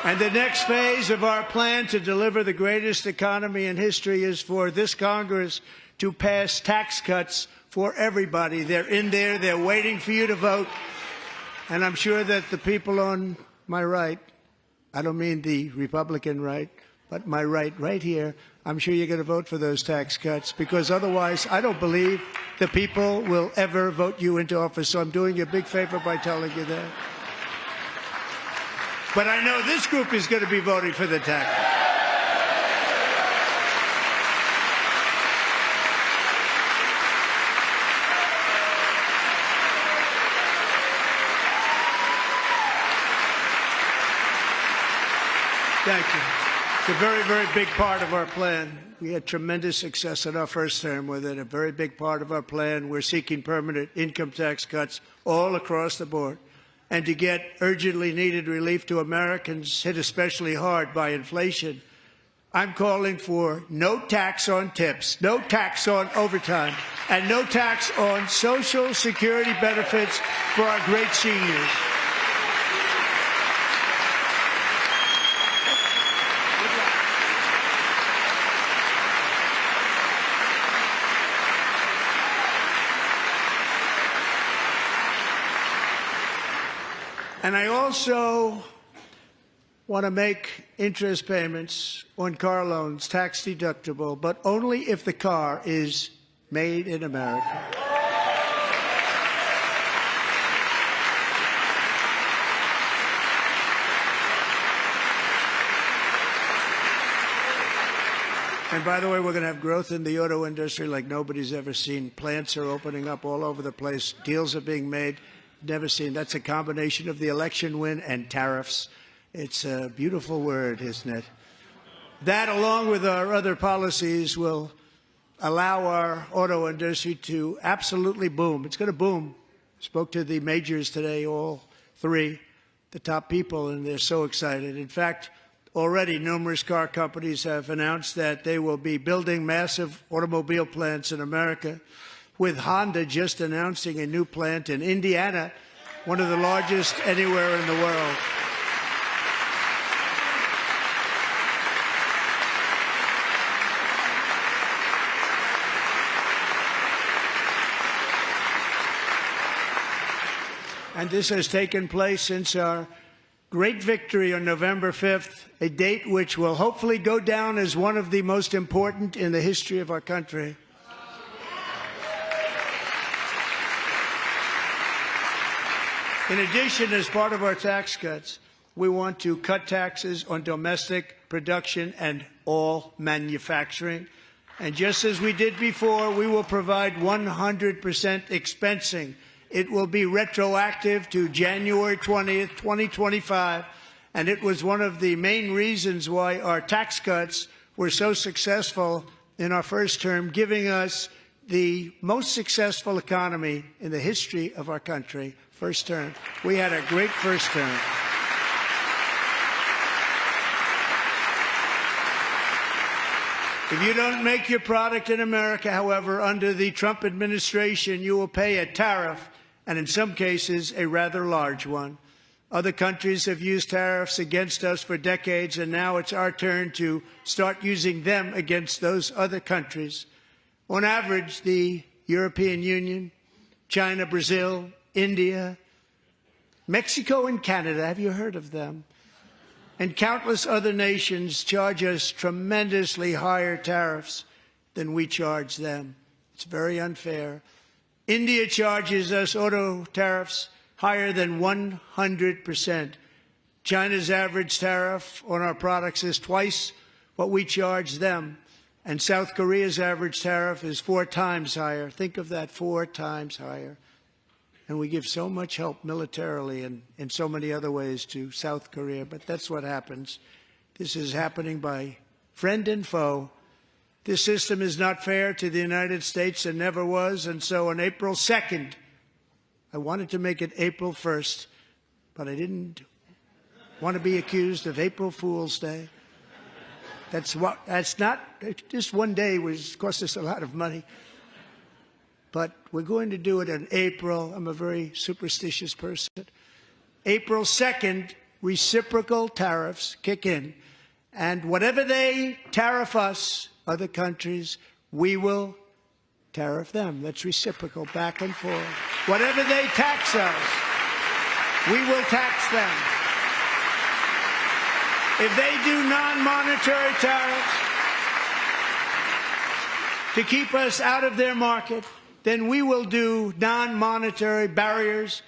And the next phase of our plan to deliver the greatest economy in history is for this Congress to pass tax cuts for everybody. They're in there. They're waiting for you to vote. And I'm sure that the people on my right, I don't mean the Republican right, but my right here, I'm sure you're going to vote for those tax cuts, because otherwise I don't believe the people will ever vote you into office. So I'm doing you a big favor by telling you that. But I know this group is going to be voting for the tax. Thank you. It's a very, very big part of our plan. We had tremendous success in our first term with it. A very big part of our plan. We're seeking permanent income tax cuts all across the board. And to get urgently needed relief to Americans hit especially hard by inflation, I'm calling for no tax on tips, no tax on overtime, and no tax on Social Security benefits for our great seniors. And I also want to make interest payments on car loans tax deductible, but only if the car is made in America. And by the way, we're going to have growth in the auto industry like nobody's ever seen. Plants are opening up all over the place. Deals are being made. Never seen. That's a combination of the election win and tariffs. It's a beautiful word, isn't it? That, along with our other policies, will allow our auto industry to absolutely boom. It's going to boom. Spoke to the majors today, all three, the top people, and they're so excited. In fact, already numerous car companies have announced that they will be building massive automobile plants in America, with Honda just announcing a new plant in Indiana, one of the largest anywhere in the world. And this has taken place since our great victory on November 5th, a date which will hopefully go down as one of the most important in the history of our country. In addition, as part of our tax cuts, we want to cut taxes on domestic production and all manufacturing. And just as we did before, we will provide 100% expensing. It will be retroactive to January 20th, 2025. And it was one of the main reasons why our tax cuts were so successful in our first term, giving us the most successful economy in the history of our country. First term. We had a great first term. If you don't make your product in America, however, under the Trump administration, you will pay a tariff, and in some cases, a rather large one. Other countries have used tariffs against us for decades, and now it's our turn to start using them against those other countries. On average, the European Union, China, Brazil, India, Mexico, and Canada, have you heard of them? And countless other nations charge us tremendously higher tariffs than we charge them. It's very unfair. India charges us auto tariffs higher than 100%. China's average tariff on our products is twice what we charge them. And South Korea's average tariff is 4 times higher. Think of that, 4 times higher. And we give so much help militarily and in so many other ways to South Korea, but that's what happens. This is happening by friend and foe. This system is not fair to the United States and never was, and so on April 2nd, I wanted to make it April 1st, but I didn't want to be accused of April Fool's Day. That's not, just one day was cost us a lot of money. But we're going to do it in April. I'm a very superstitious person. April 2nd, reciprocal tariffs kick in. And whatever they tariff us, other countries, we will tariff them. That's reciprocal, back and forth. Whatever they tax us, we will tax them. If they do non-monetary tariffs to keep us out of their market, then we will do non-monetary barriers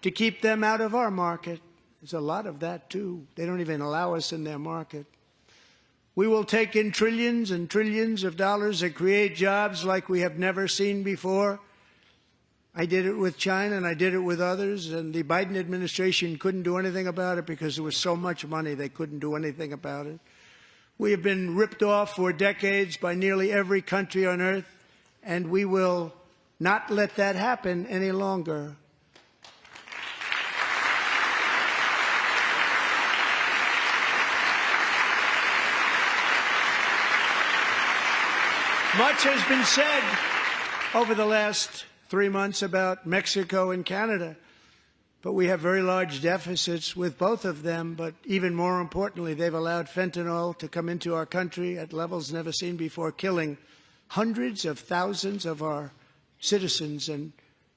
to keep them out of our market. There's a lot of that, too. They don't even allow us in their market. We will take in trillions and trillions of dollars and create jobs like we have never seen before. I did it with China and I did it with others, and the Biden administration couldn't do anything about it because there was so much money they couldn't do anything about it. We have been ripped off for decades by nearly every country on earth, and we will not let that happen any longer. Much has been said over the last 3 months about Mexico and Canada, but we have very large deficits with both of them. But even more importantly, they've allowed fentanyl to come into our country at levels never seen before, killing hundreds of thousands of our citizens and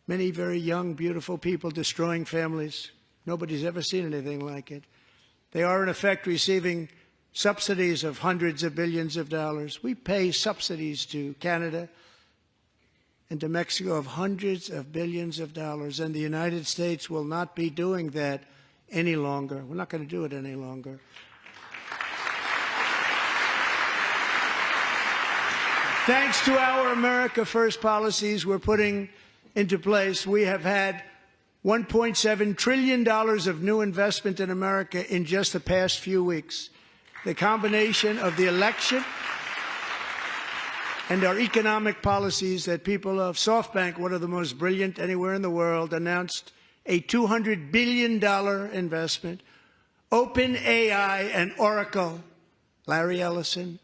many very young, beautiful people, destroying families. Nobody's ever seen anything like it. They are, in effect, receiving subsidies of hundreds of billions of dollars. We pay subsidies to Canada and to Mexico of hundreds of billions of dollars, and the United States will not be doing that any longer. We're not going to do it any longer. Thanks to our America First policies we're putting into place, we have had $1.7 trillion of new investment in America in just the past few weeks. The combination of the election and our economic policies that people of SoftBank, one of the most brilliant anywhere in the world, announced a $200 billion investment. OpenAI and Oracle, Larry Ellison,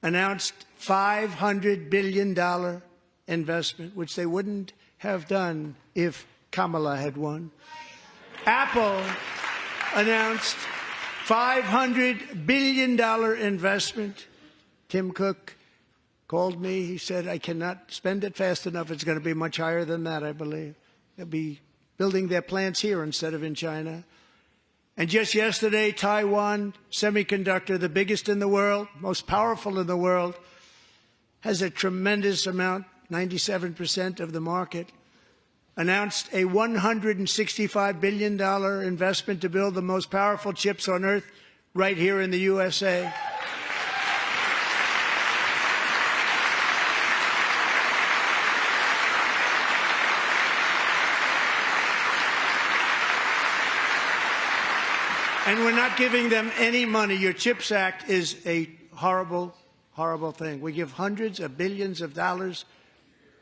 announced $500 billion investment, which they wouldn't have done if Kamala had won. Apple announced $500 billion investment. Tim Cook called me. He said, I cannot spend it fast enough. It's going to be much higher than that, I believe. They'll be building their plants here instead of in China. And just yesterday, Taiwan Semiconductor, the biggest in the world, most powerful in the world, has a tremendous amount, 97% of the market, announced a $165 billion investment to build the most powerful chips on earth right here in the USA. And we're not giving them any money. Your CHIPS Act is a horrible, horrible thing. We give hundreds of billions of dollars,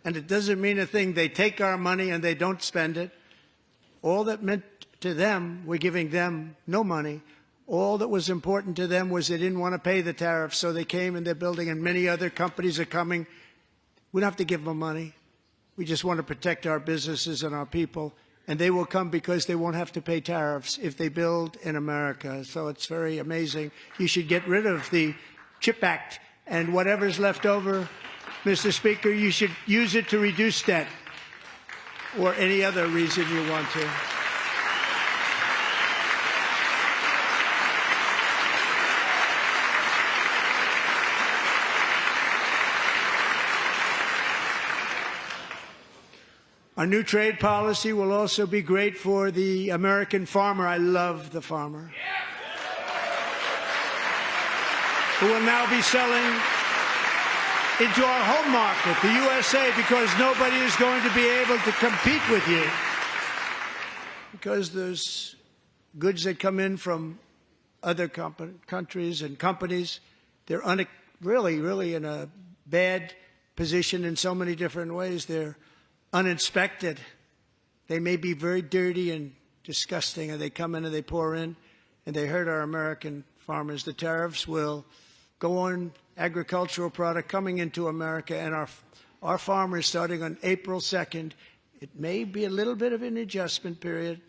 and it doesn't mean a thing. They take our money and they don't spend it. All that meant to them, we're giving them no money. All that was important to them was they didn't want to pay the tariffs, so they came and they're building, and many other companies are coming. We don't have to give them money. We just want to protect our businesses and our people. And they will come because they won't have to pay tariffs if they build in America. So it's very amazing. You should get rid of the CHIP Act, and whatever's left over, Mr. Speaker, you should use it to reduce debt or any other reason you want to. Our new trade policy will also be great for the American farmer. I love the farmer, who will now be selling into our home market, the USA, because nobody is going to be able to compete with you. because there's goods that come in from other countries and companies. They're really in a bad position in so many different ways. They're uninspected. They may be very dirty and disgusting, and they come in and they pour in, and they hurt our American farmers. The tariffs will go on agricultural product coming into America, and our farmers, starting on April 2nd, it may be a little bit of an adjustment period.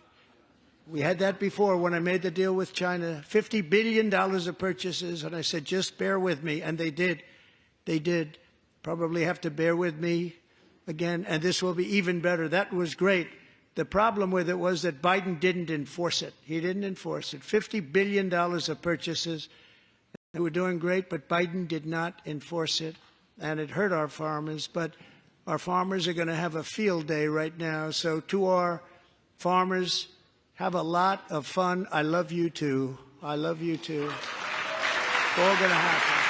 We had that before when I made the deal with China, $50 billion of purchases, and I said, just bear with me, and they did. They did. Probably have to bear with me again, and this will be even better. That was great. The problem with it was that Biden didn't enforce it. He didn't enforce it. $50 billion of purchases. They were doing great, but Biden did not enforce it, and it hurt our farmers. But our farmers are going to have a field day right now. So to our farmers, have a lot of fun. I love you too. I love you too. It's all going to happen.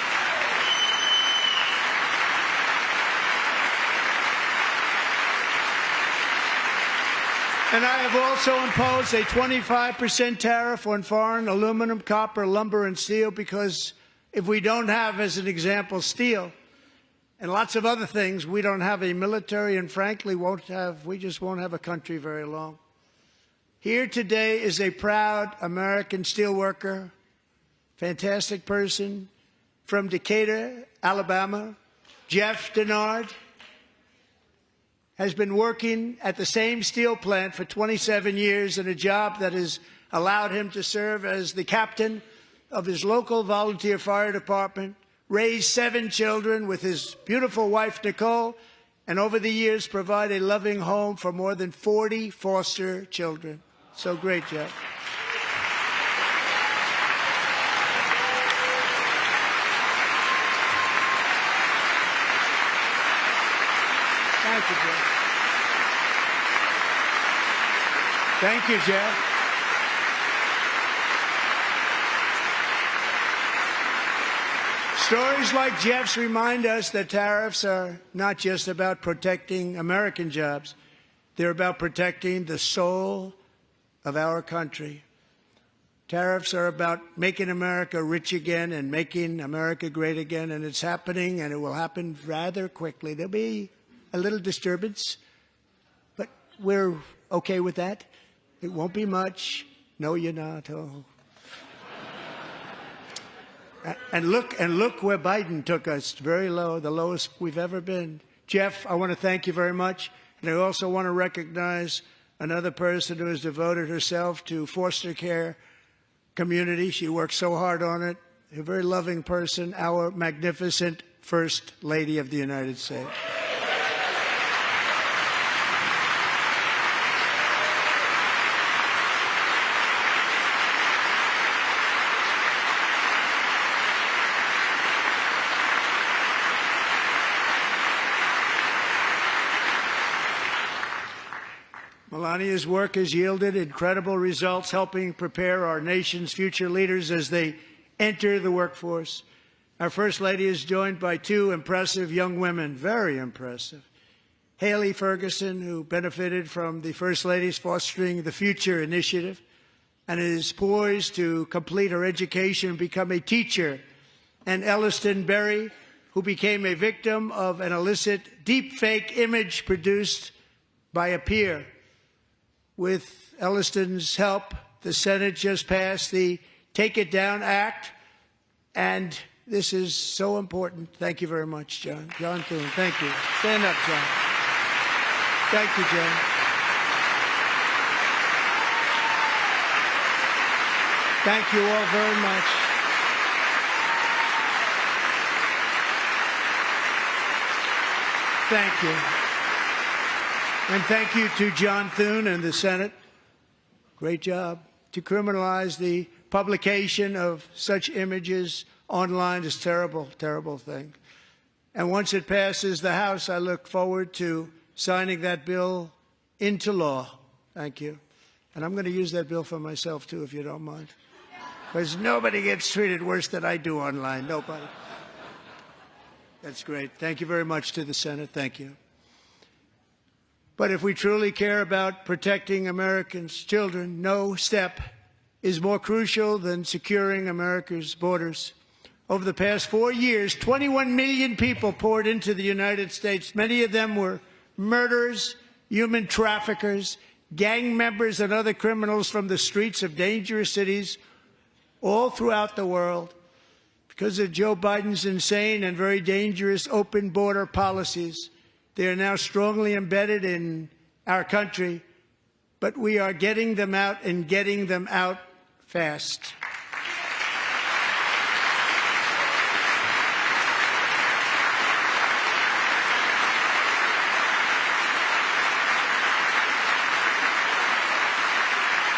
And I have also imposed a 25% tariff on foreign aluminum, copper, lumber, and steel, because if we don't have, as an example, steel and lots of other things, we don't have a military, and frankly, we just won't have a country very long. Here today is a proud American steelworker, fantastic person from Decatur, Alabama, Jeff Denard. Has been working at the same steel plant for 27 years in a job that has allowed him to serve as the captain of his local volunteer fire department, raise 7 children with his beautiful wife, Nicole, and over the years provide a loving home for more than 40 foster children. So great, Jeff. Thank you, Jeff. Thank you, Jeff. Stories like Jeff's remind us that tariffs are not just about protecting American jobs. They're about protecting the soul of our country. Tariffs are about making America rich again and making America great again, and it's happening, and it will happen rather quickly. There'll be a little disturbance, but we're okay with that. It won't be much. No, you're not. Oh. And look where Biden took us. Very low, the lowest we've ever been. Jeff, I want to thank you very much. And I also want to recognize another person who has devoted herself to foster care community. She works so hard on it. A very loving person, our magnificent First Lady of the United States. Melania's work has yielded incredible results, helping prepare our nation's future leaders as they enter the workforce. Our First Lady is joined by 2 impressive young women, very impressive. Haley Ferguson, who benefited from the First Lady's Fostering the Future initiative and is poised to complete her education and become a teacher. And Elliston Berry, who became a victim of an illicit deepfake image produced by a peer. With Elliston's help, the Senate just passed the Take It Down Act, and this is so important. Thank you very much, John. John Thune, thank you. Stand up, John. Thank you, John. Thank you all very much. Thank you. And thank you to John Thune and the Senate. Great job. To criminalize the publication of such images online is a terrible, terrible thing. And once it passes the House, I look forward to signing that bill into law. Thank you. And I'm going to use that bill for myself, too, if you don't mind. Because nobody gets treated worse than I do online. Nobody. That's great. Thank you very much to the Senate. Thank you. But if we truly care about protecting Americans' children, no step is more crucial than securing America's borders. Over the past 4 years, 21 million people poured into the United States. Many of them were murderers, human traffickers, gang members, and other criminals from the streets of dangerous cities all throughout the world. Because of Joe Biden's insane and very dangerous open border policies, they are now strongly embedded in our country, but we are getting them out and getting them out fast.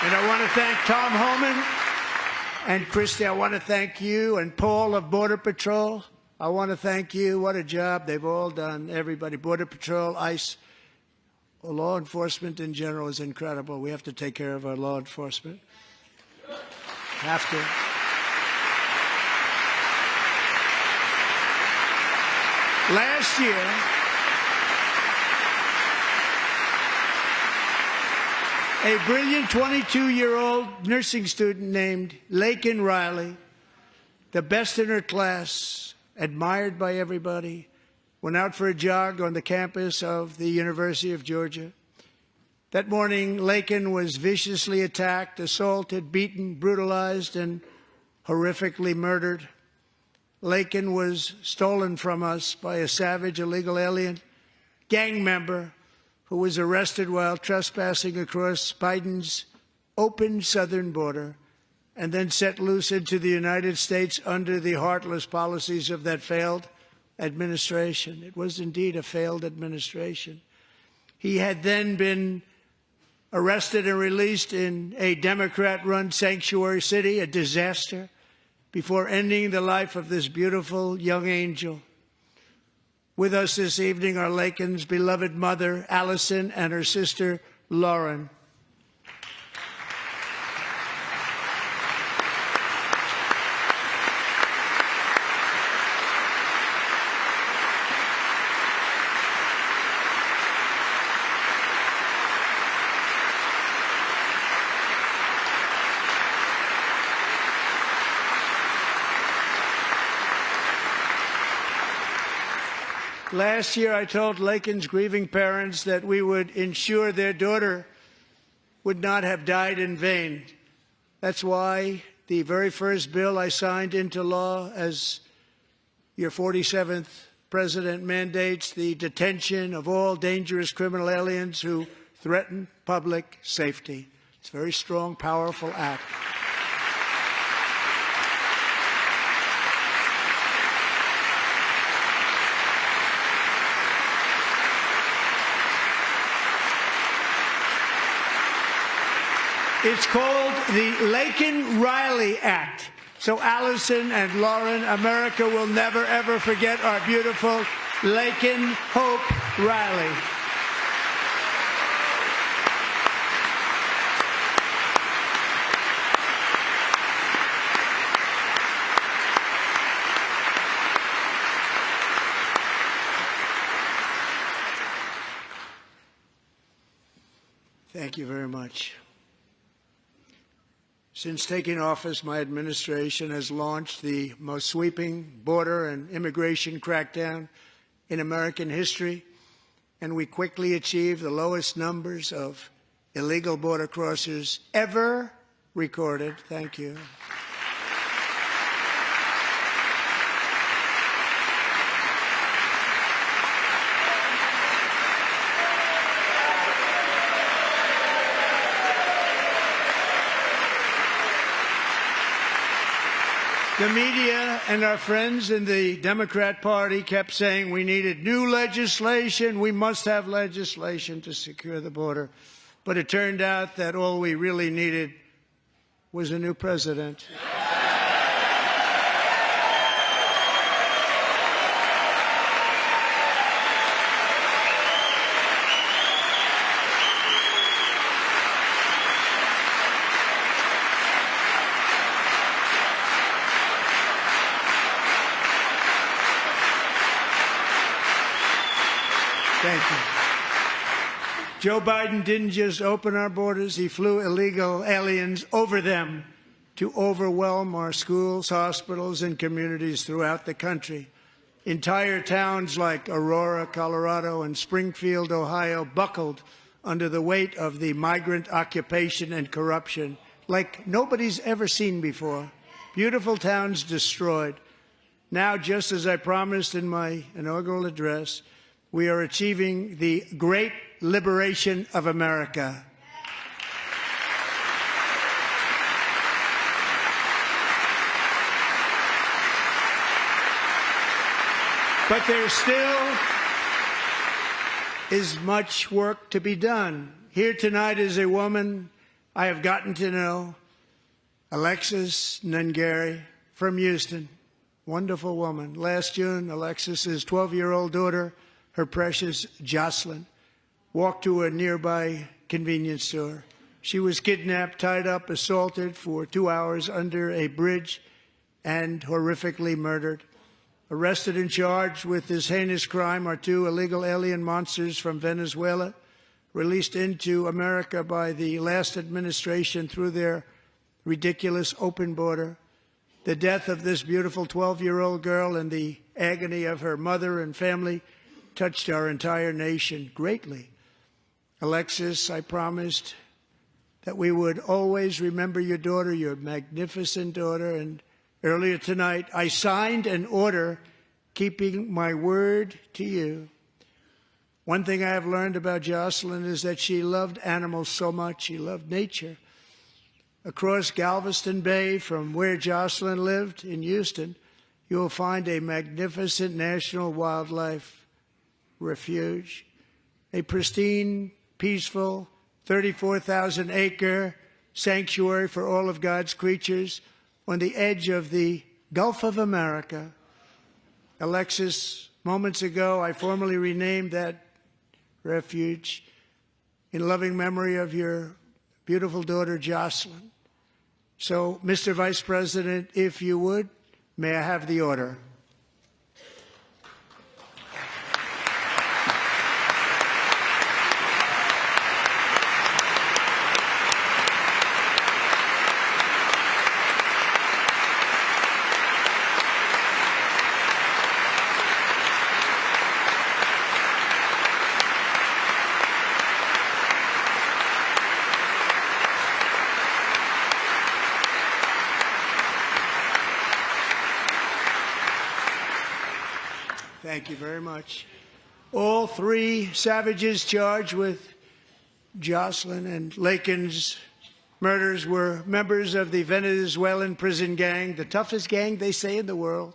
And I want to thank Tom Homan and Christy. I want to thank you and Paul of Border Patrol. I want to thank you. What a job they've all done. Everybody, Border Patrol, ICE, law enforcement in general is incredible. We have to take care of our law enforcement. Have to. Last year, a brilliant 22-year-old nursing student named Laken Riley, the best in her class, admired by everybody, went out for a jog on the campus of the University of Georgia. That morning, Laken was viciously attacked, assaulted, beaten, brutalized, and horrifically murdered. Laken was stolen from us by a savage illegal alien gang member who was arrested while trespassing across Biden's open southern border and then set loose into the United States under the heartless policies of that failed administration. It was indeed a failed administration. He had then been arrested and released in a Democrat-run sanctuary city, a disaster, before ending the life of this beautiful young angel. With us this evening are Laken's beloved mother, Allison, and her sister, Lauren. Last year, I told Laken's grieving parents that we would ensure their daughter would not have died in vain. That's why the very first bill I signed into law as your 47th president mandates the detention of all dangerous criminal aliens who threaten public safety. It's a very strong, powerful act. It's called the Laken-Riley Act. So Allison and Lauren, America will never, ever forget our beautiful Laken Hope Riley. Thank you very much. Since taking office, my administration has launched the most sweeping border and immigration crackdown in American history, and we quickly achieved the lowest numbers of illegal border crossers ever recorded. Thank you. The media and our friends in the Democrat Party kept saying we needed new legislation, we must have legislation to secure the border. But it turned out that all we really needed was a new president. Thank you. Joe Biden didn't just open our borders, he flew illegal aliens over them to overwhelm our schools, hospitals, and communities throughout the country. Entire towns like Aurora, Colorado, and Springfield, Ohio, buckled under the weight of the migrant occupation and corruption like nobody's ever seen before. Beautiful towns destroyed. Now, just as I promised in my inaugural address, we are achieving the great liberation of America. But there still is much work to be done. Here tonight is a woman I have gotten to know, Alexis Nungari from Houston. Wonderful woman. Last June, Alexis's 12-year-old daughter, her precious Jocelyn, walked to a nearby convenience store. She was kidnapped, tied up, assaulted for 2 hours under a bridge, and horrifically murdered. Arrested and charged with this heinous crime are 2 illegal alien monsters from Venezuela, released into America by the last administration through their ridiculous open border. The death of this beautiful 12-year-old girl and the agony of her mother and family touched our entire nation greatly. Alexis, I promised that we would always remember your daughter, your magnificent daughter, and earlier tonight, I signed an order keeping my word to you. One thing I have learned about Jocelyn is that she loved animals so much. She loved nature. Across Galveston Bay, from where Jocelyn lived in Houston, you will find a magnificent national wildlife refuge, a pristine, peaceful, 34,000-acre sanctuary for all of God's creatures on the edge of the Gulf of America. Alexis, moments ago, I formally renamed that refuge in loving memory of your beautiful daughter, Jocelyn. So, Mr. Vice President, if you would, may I have the order? Thank you very much. All 3 savages charged with Jocelyn and Lakin's murders were members of the Venezuelan prison gang, the toughest gang, they say, in the world,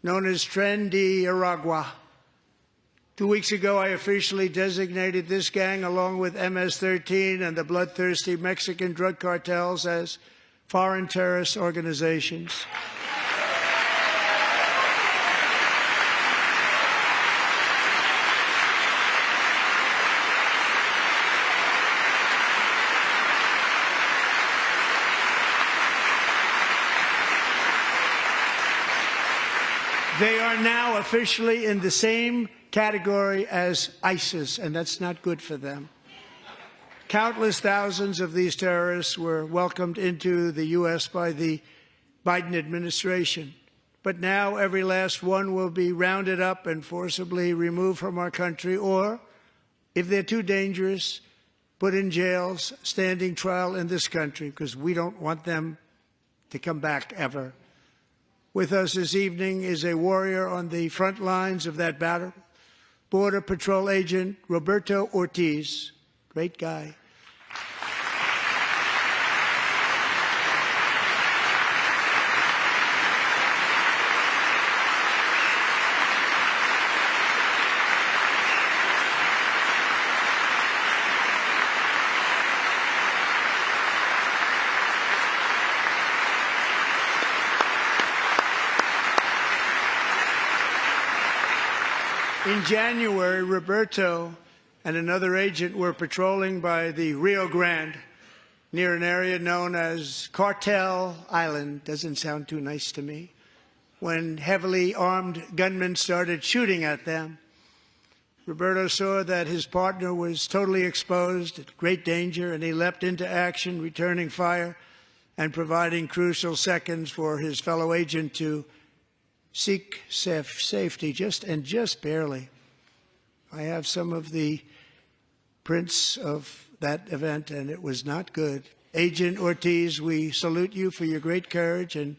known as Tren de Aragua. 2 weeks ago, I officially designated this gang, along with MS-13 and the bloodthirsty Mexican drug cartels, as foreign terrorist organizations. They are now officially in the same category as ISIS, and that's not good for them. Countless thousands of these terrorists were welcomed into the U.S. by the Biden administration. But now every last one will be rounded up and forcibly removed from our country, or, if they're too dangerous, put in jails, standing trial in this country, because we don't want them to come back ever. With us this evening is a warrior on the front lines of that battle, Border Patrol Agent Roberto Ortiz. Great guy. In January, Roberto and another agent were patrolling by the Rio Grande near an area known as Cartel Island. Doesn't sound too nice to me. When heavily armed gunmen started shooting at them. Roberto saw that his partner was totally exposed, at great danger, and he leapt into action, returning fire and providing crucial seconds for his fellow agent to seek safety, just barely. I have some of the prints of that event, and it was not good. Agent Ortiz, we salute you for your great courage and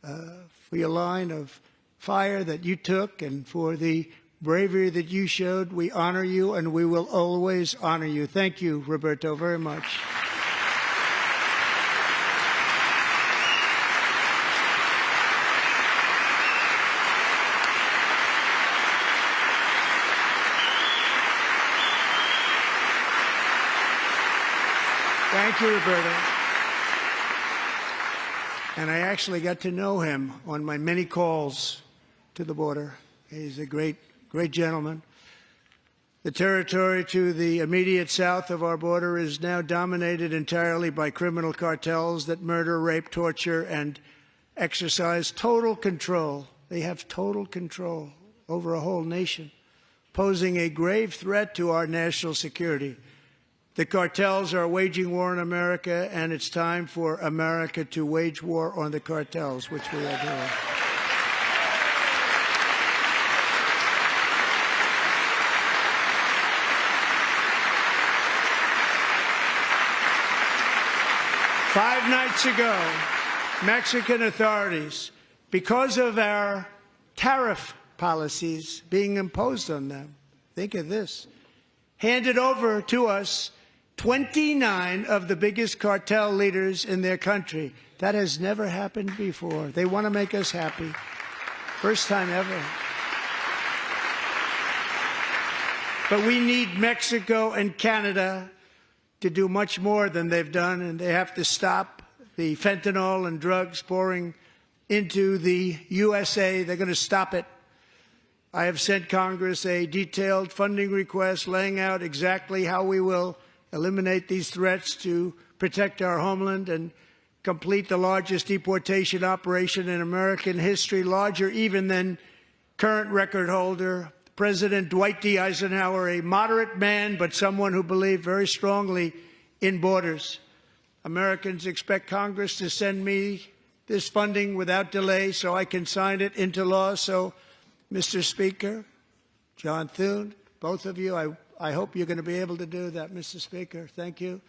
for your line of fire that you took and for the bravery that you showed. We honor you, and we will always honor you. Thank you, Roberto, very much. Thank you, Roberto. And I actually got to know him on my many calls to the border. He's a great gentleman. The territory to the immediate south of our border is now dominated entirely by criminal cartels that murder, rape, torture, and exercise total control. They have total control over a whole nation, posing a grave threat to our national security. The cartels are waging war in America, and it's time for America to wage war on the cartels, which we are doing. Five nights ago, Mexican authorities, because of our tariff policies being imposed on them, think of this, handed over to us 29 of the biggest cartel leaders in their country. That has never happened before. They want to make us happy. First time ever. But we need Mexico and Canada to do much more than they've done, and they have to stop the fentanyl and drugs pouring into the USA. They're going to stop it. I have sent Congress a detailed funding request laying out exactly how we will eliminate these threats to protect our homeland and complete the largest deportation operation in American history, larger even than current record holder President Dwight D. Eisenhower, a moderate man but someone who believed very strongly in borders. Americans expect Congress to send me this funding without delay so I can sign it into law. So, Mr. Speaker, John Thune, both of you, I hope you're going to be able to do that, Mr. Speaker. Thank you.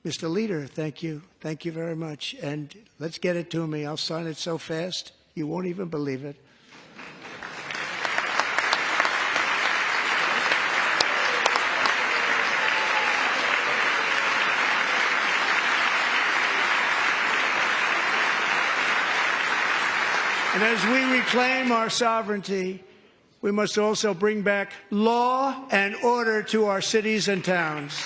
Mr. Leader, thank you. Thank you very much. And let's get it to me. I'll sign it so fast, you won't even believe it. And as we reclaim our sovereignty, we must also bring back law and order to our cities and towns.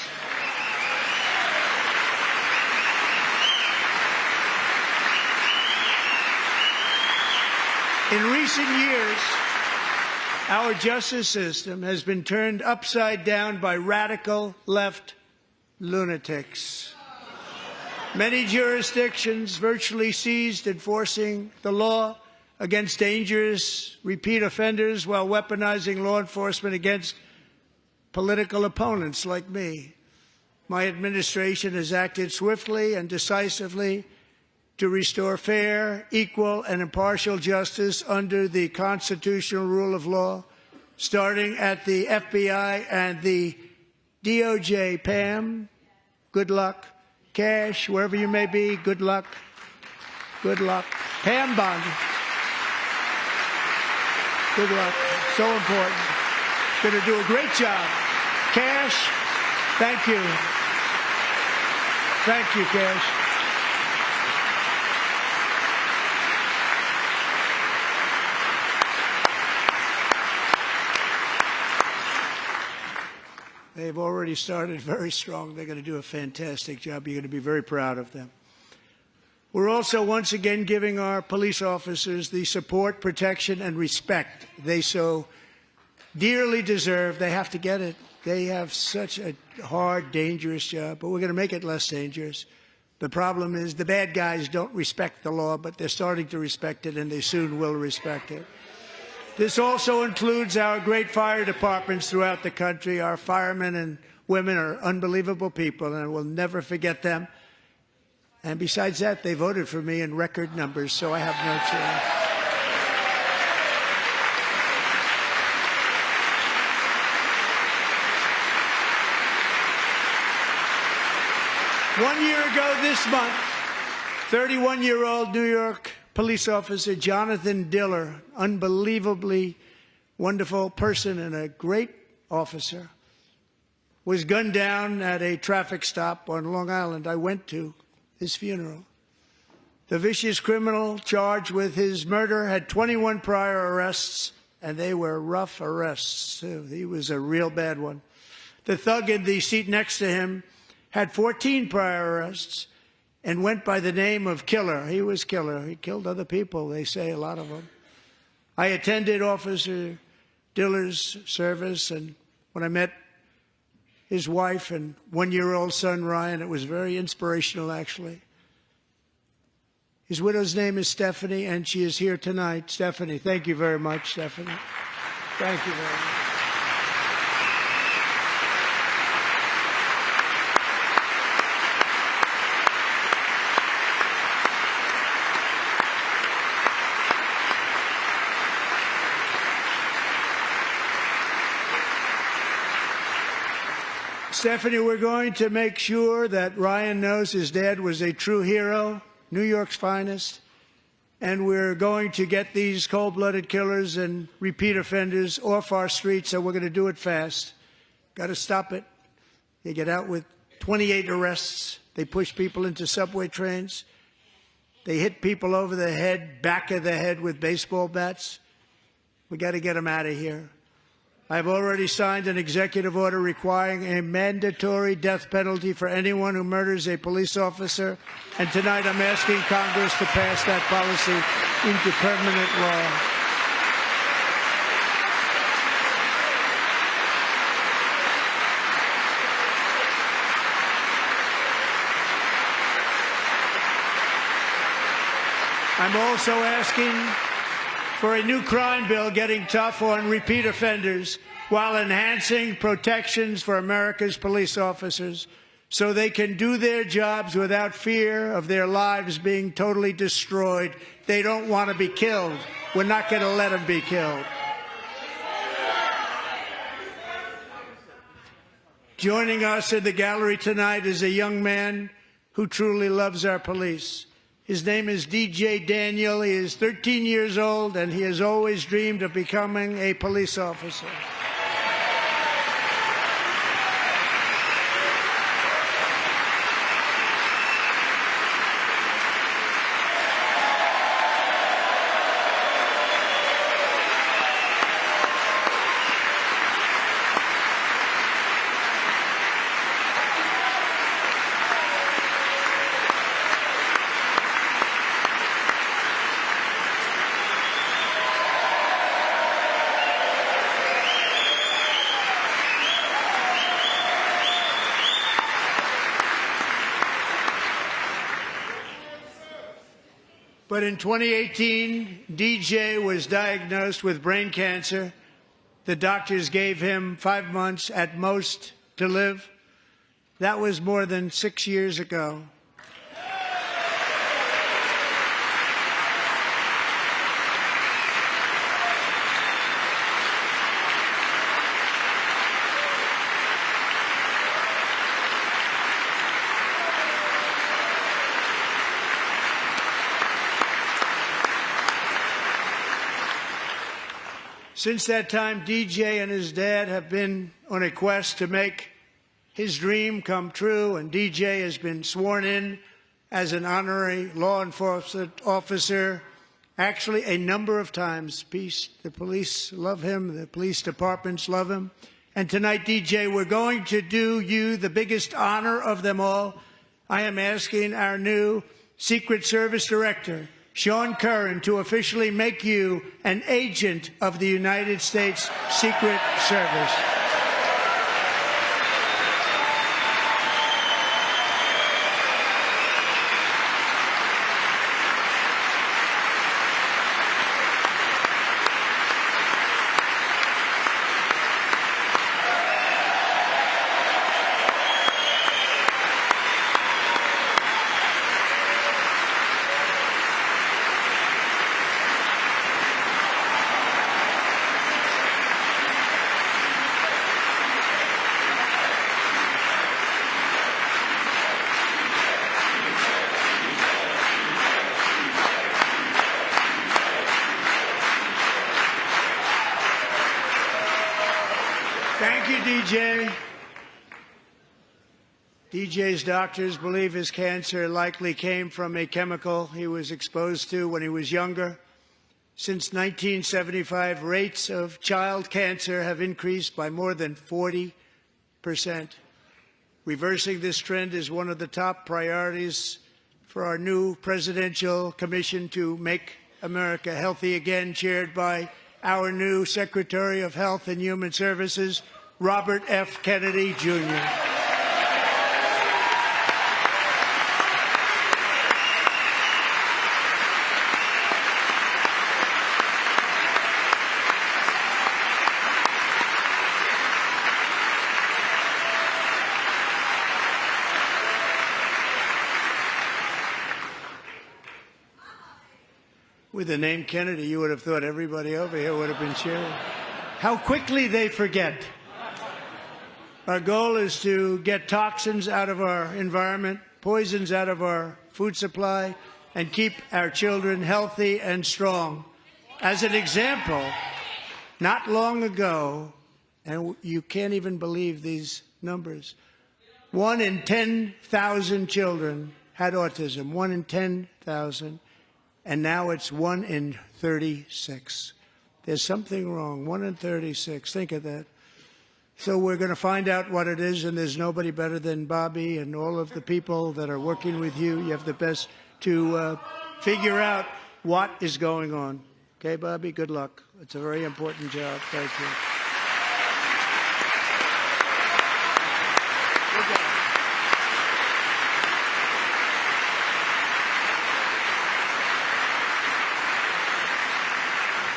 In recent years, our justice system has been turned upside down by radical left lunatics. Many jurisdictions virtually ceased enforcing the law against dangerous repeat offenders while weaponizing law enforcement against political opponents like me. My administration has acted swiftly and decisively to restore fair, equal, and impartial justice under the constitutional rule of law, starting at the FBI and the DOJ. Pam, good luck. Cash, wherever you may be, good luck. Good luck. Pam Bondi. Good luck. So important. Going to do a great job. Cash, thank you. Thank you, Cash. They've already started very strong. They're going to do a fantastic job. You're going to be very proud of them. We're also once again giving our police officers the support, protection, and respect they so dearly deserve. They have to get it. They have such a hard, dangerous job, but we're going to make it less dangerous. The problem is the bad guys don't respect the law, but they're starting to respect it, and they soon will respect it. This also includes our great fire departments throughout the country. Our firemen and women are unbelievable people, and we'll never forget them. And besides that, they voted for me in record numbers, so I have no choice. 1 year ago this month, 31-year-old New York police officer Jonathan Diller, unbelievably wonderful person and a great officer, was gunned down at a traffic stop on Long Island. I went to his funeral. The vicious criminal charged with his murder had 21 prior arrests, and they were rough arrests, too. He was a real bad one. The thug in the seat next to him had 14 prior arrests and went by the name of Killer. He was Killer. He killed other people, they say, a lot of them. I attended Officer Diller's service, and when I met his wife and one-year-old son, Ryan, it was very inspirational, actually. His widow's name is Stephanie, and she is here tonight. Stephanie, thank you very much, Stephanie. Thank you very much. Stephanie, we're going to make sure that Ryan knows his dad was a true hero, New York's finest, and we're going to get these cold-blooded killers and repeat offenders off our streets, so we're going to do it fast. Got to stop it. They get out with 28 arrests. They push people into subway trains. They hit people over the head, back of the head with baseball bats. We got to get them out of here. I've already signed an executive order requiring a mandatory death penalty for anyone who murders a police officer, and tonight I'm asking Congress to pass that policy into permanent law. I'm also asking for a new crime bill getting tough on repeat offenders while enhancing protections for America's police officers so they can do their jobs without fear of their lives being totally destroyed. They don't want to be killed. We're not going to let them be killed. Joining us in the gallery tonight is a young man who truly loves our police. His name is DJ Daniel. He is 13 years old, and he has always dreamed of becoming a police officer. But in 2018, DJ was diagnosed with brain cancer. The doctors gave him 5 months at most to live. That was more than 6 years ago. Since that time, DJ and his dad have been on a quest to make his dream come true, and DJ has been sworn in as an honorary law enforcement officer, actually a number of times. The police love him, the police departments love him. And tonight, DJ, we're going to do you the biggest honor of them all. I am asking our new Secret Service Director, Sean Curran, to officially make you an agent of the United States Secret Service. DJ. DJ's doctors believe his cancer likely came from a chemical he was exposed to when he was younger. Since 1975, rates of child cancer have increased by more than 40%. Reversing this trend is one of the top priorities for our new presidential commission to make America healthy again, chaired by our new Secretary of Health and Human Services, Robert F. Kennedy, Jr. With the name Kennedy, you would have thought everybody over here would have been cheering. How quickly they forget. Our goal is to get toxins out of our environment, poisons out of our food supply, and keep our children healthy and strong. As an example, not long ago, and you can't even believe these numbers, 1 in 10,000 children had autism, 1 in 10,000. And now it's 1 in 36. There's something wrong. 1 in 36. Think of that. So we're going to find out what it is, and there's nobody better than Bobby and all of the people that are working with you. You have the best to figure out what is going on. Okay, Bobby? Good luck. It's a very important job. Thank you.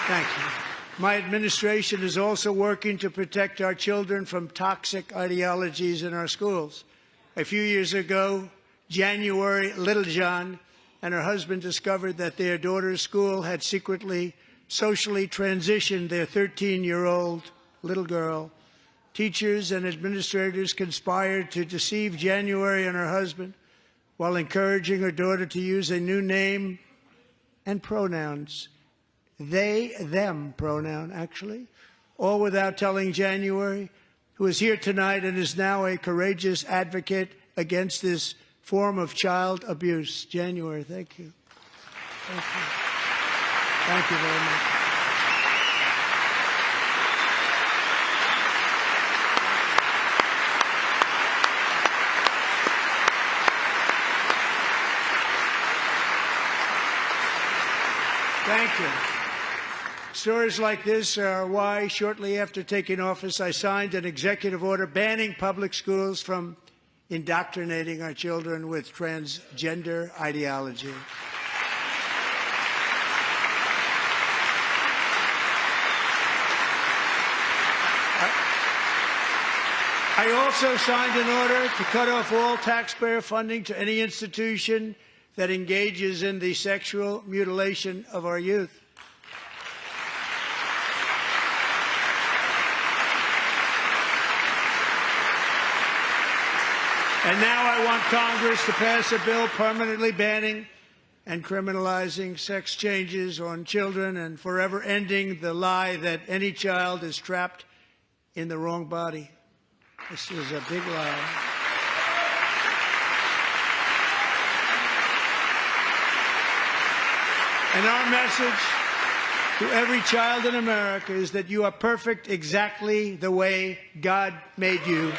Thank you. My administration is also working to protect our children from toxic ideologies in our schools. A few years ago, January Littlejohn and her husband discovered that their daughter's school had secretly socially transitioned their 13-year-old little girl. Teachers and administrators conspired to deceive January and her husband while encouraging her daughter to use a new name and pronouns. They, them pronoun, actually, all without telling January, who is here tonight and is now a courageous advocate against this form of child abuse. January, thank you. Thank you. Thank you very much. Thank you. Stories like this are why, shortly after taking office, I signed an executive order banning public schools from indoctrinating our children with transgender ideology. I also signed an order to cut off all taxpayer funding to any institution that engages in the sexual mutilation of our youth. And now I want Congress to pass a bill permanently banning and criminalizing sex changes on children and forever ending the lie that any child is trapped in the wrong body. This is a big lie. And our message to every child in America is that you are perfect exactly the way God made you.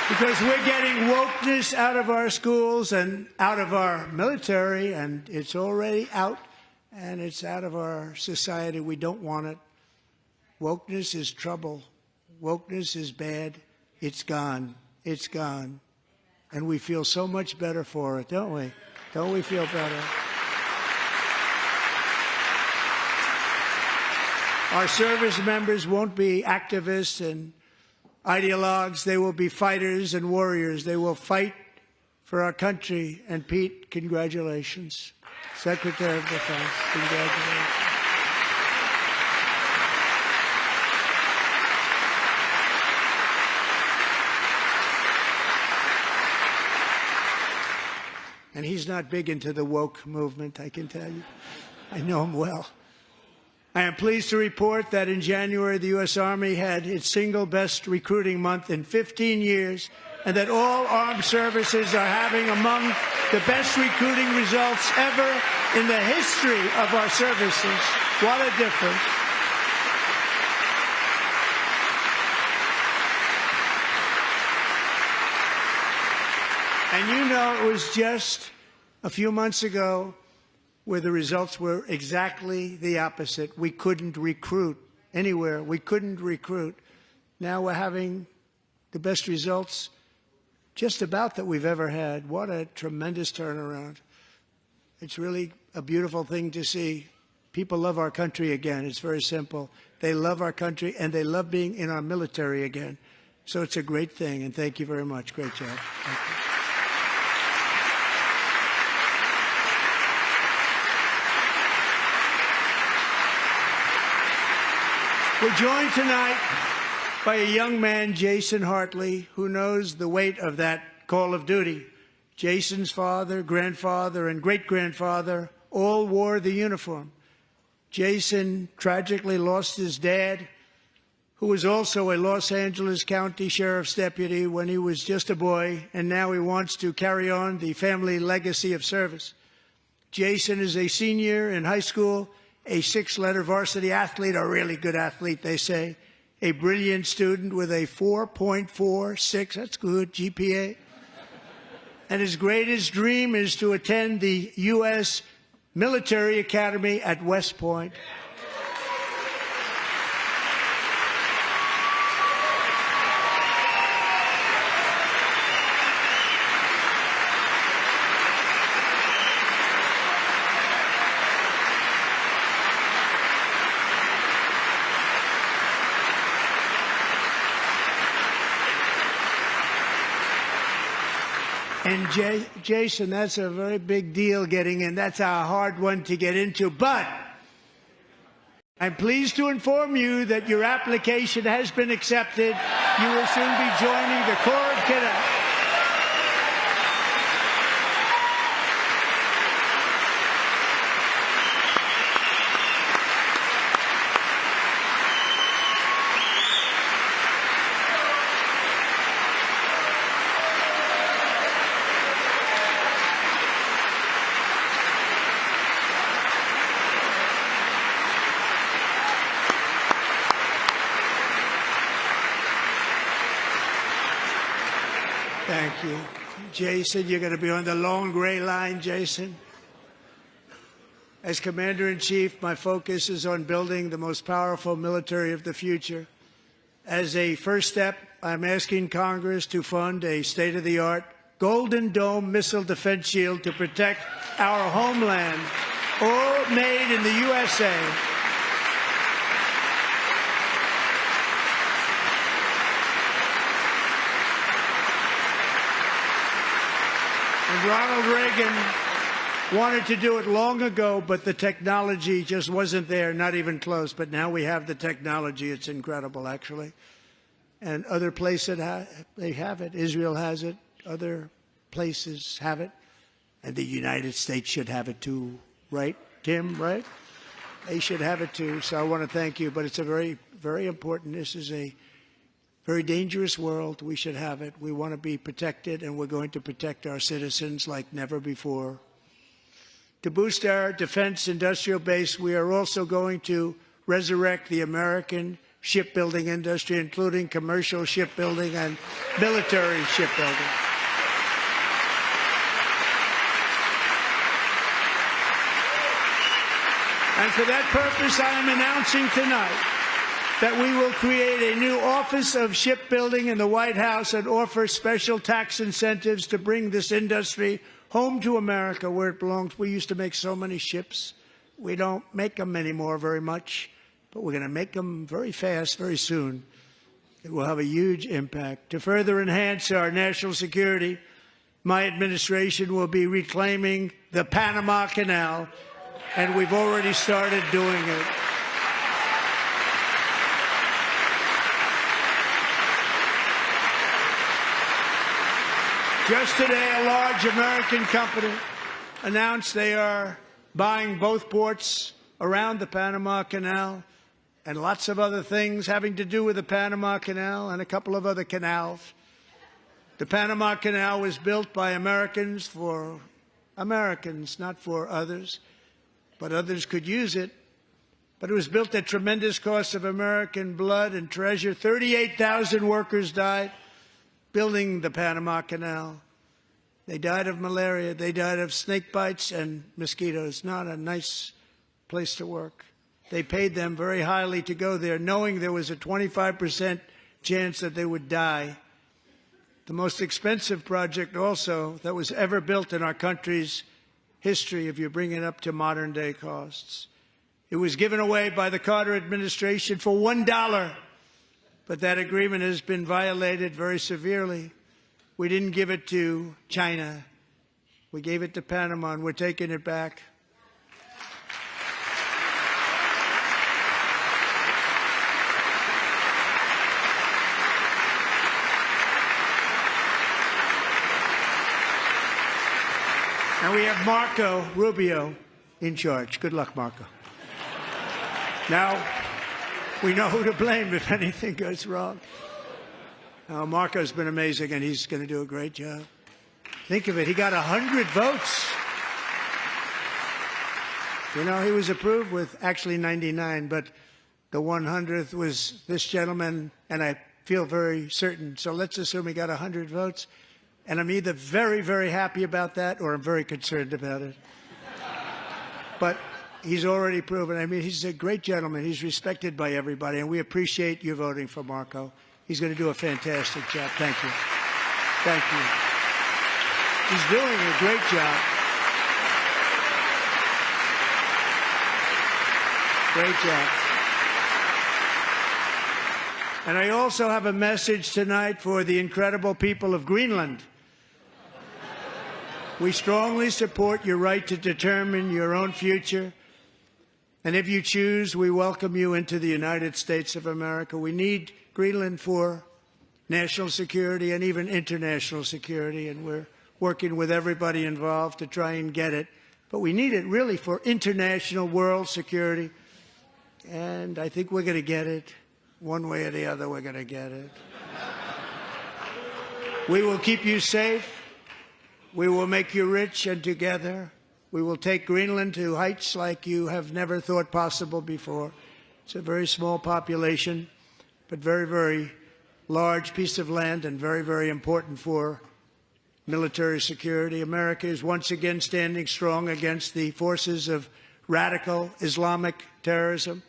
Because we're getting wokeness out of our schools and out of our military, and it's already out, and it's out of our society. We don't want it. Wokeness is trouble. Wokeness is bad. It's gone. It's gone. And we feel so much better for it, don't we? Don't we feel better? Our service members won't be activists and ideologues. They will be fighters and warriors. They will fight for our country. And Pete, congratulations. Secretary of Defense, congratulations. And he's not big into the woke movement, I can tell you. I know him well. I am pleased to report that in January, the U.S. Army had its single best recruiting month in 15 years, and that all armed services are having among the best recruiting results ever in the history of our services. What a difference. And you know, it was just a few months ago where the results were exactly the opposite. We couldn't recruit anywhere. We couldn't recruit. Now we're having the best results just about that we've ever had. What a tremendous turnaround. It's really a beautiful thing to see. People love our country again. It's very simple. They love our country, and they love being in our military again. So it's a great thing, and thank you very much. Great job. Thank you. We're joined tonight by a young man, Jason Hartley, who knows the weight of that call of duty. Jason's father, grandfather, and great-grandfather all wore the uniform. Jason tragically lost his dad, who was also a Los Angeles County Sheriff's deputy when he was just a boy, and now he wants to carry on the family legacy of service. Jason is a senior in high school, a 6-letter varsity athlete, a really good athlete, they say, a brilliant student with a 4.46, that's good, GPA. And his greatest dream is to attend the U.S. Military Academy at West Point. And Jason, that's a very big deal getting in. That's a hard one to get into. But I'm pleased to inform you that your application has been accepted. You will soon be joining the Corps of Cadets. Thank you. Jason, you're going to be on the long gray line, Jason. As Commander-in-Chief, my focus is on building the most powerful military of the future. As a first step, I'm asking Congress to fund a state-of-the-art Golden Dome missile defense shield to protect our homeland, all made in the USA. And Ronald Reagan wanted to do it long ago, but the technology just wasn't there, not even close. But now we have the technology. It's incredible, actually. And other places, they have it. Israel has it. Other places have it. And the United States should have it too, right, Tim, right? They should have it too. So I want to thank you. But it's a very, very important. This is a very dangerous world. We should have it. We want to be protected, and we're going to protect our citizens like never before. To boost our defense industrial base, we are also going to resurrect the American shipbuilding industry, including commercial shipbuilding and military shipbuilding. And for that purpose, I am announcing tonight that we will create a new Office of Shipbuilding in the White House and offer special tax incentives to bring this industry home to America where it belongs. We used to make so many ships. We don't make them anymore very much, but we're going to make them very fast, very soon. It will have a huge impact. To further enhance our national security, my administration will be reclaiming the Panama Canal, and we've already started doing it. Just today, a large American company announced they are buying both ports around the Panama Canal and lots of other things having to do with the Panama Canal and a couple of other canals. The Panama Canal was built by Americans for Americans, not for others, but others could use it. But it was built at tremendous cost of American blood and treasure. 38,000 workers died building the Panama Canal. They died of malaria. They died of snake bites and mosquitoes. Not a nice place to work. They paid them very highly to go there, knowing there was a 25% chance that they would die. The most expensive project also that was ever built in our country's history, if you bring it up to modern-day costs. It was given away by the Carter administration for $1, but that agreement has been violated very severely. We didn't give it to China. We gave it to Panama, and we're taking it back. And we have Marco Rubio in charge. Good luck, Marco. Now, we know who to blame if anything goes wrong. Marco's been amazing, and he's going to do a great job. Think of it. He got 100 votes. You know, he was approved with actually 99, but the 100th was this gentleman, and I feel very certain. So let's assume he got 100 votes. And I'm either very, very happy about that or I'm very concerned about it. But he's already proven. I mean, he's a great gentleman. He's respected by everybody, and we appreciate you voting for Marco. He's going to do a fantastic job. Thank you. Thank you. He's doing a great job. Great job. And I also have a message tonight for the incredible people of Greenland. We strongly support your right to determine your own future. And if you choose, we welcome you into the United States of America. We need Greenland for national security and even international security, and we're working with everybody involved to try and get it. But we need it really for international world security, and I think we're going to get it. One way or the other, we're going to get it. We will keep you safe. We will make you rich, and together we will take Greenland to heights like you have never thought possible before. It's a very small population, but very, very large piece of land and very, very important for military security. America is once again standing strong against the forces of radical Islamic terrorism.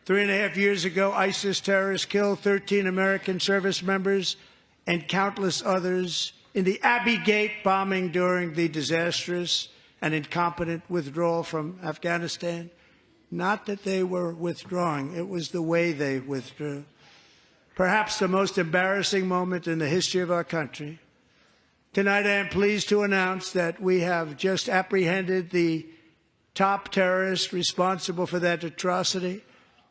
3.5 years ago, ISIS terrorists killed 13 American service members and countless others in the Abbey Gate bombing during the disastrous and incompetent withdrawal from Afghanistan. Not that they were withdrawing, it was the way they withdrew. Perhaps the most embarrassing moment in the history of our country. Tonight, I am pleased to announce that we have just apprehended the top terrorist responsible for that atrocity,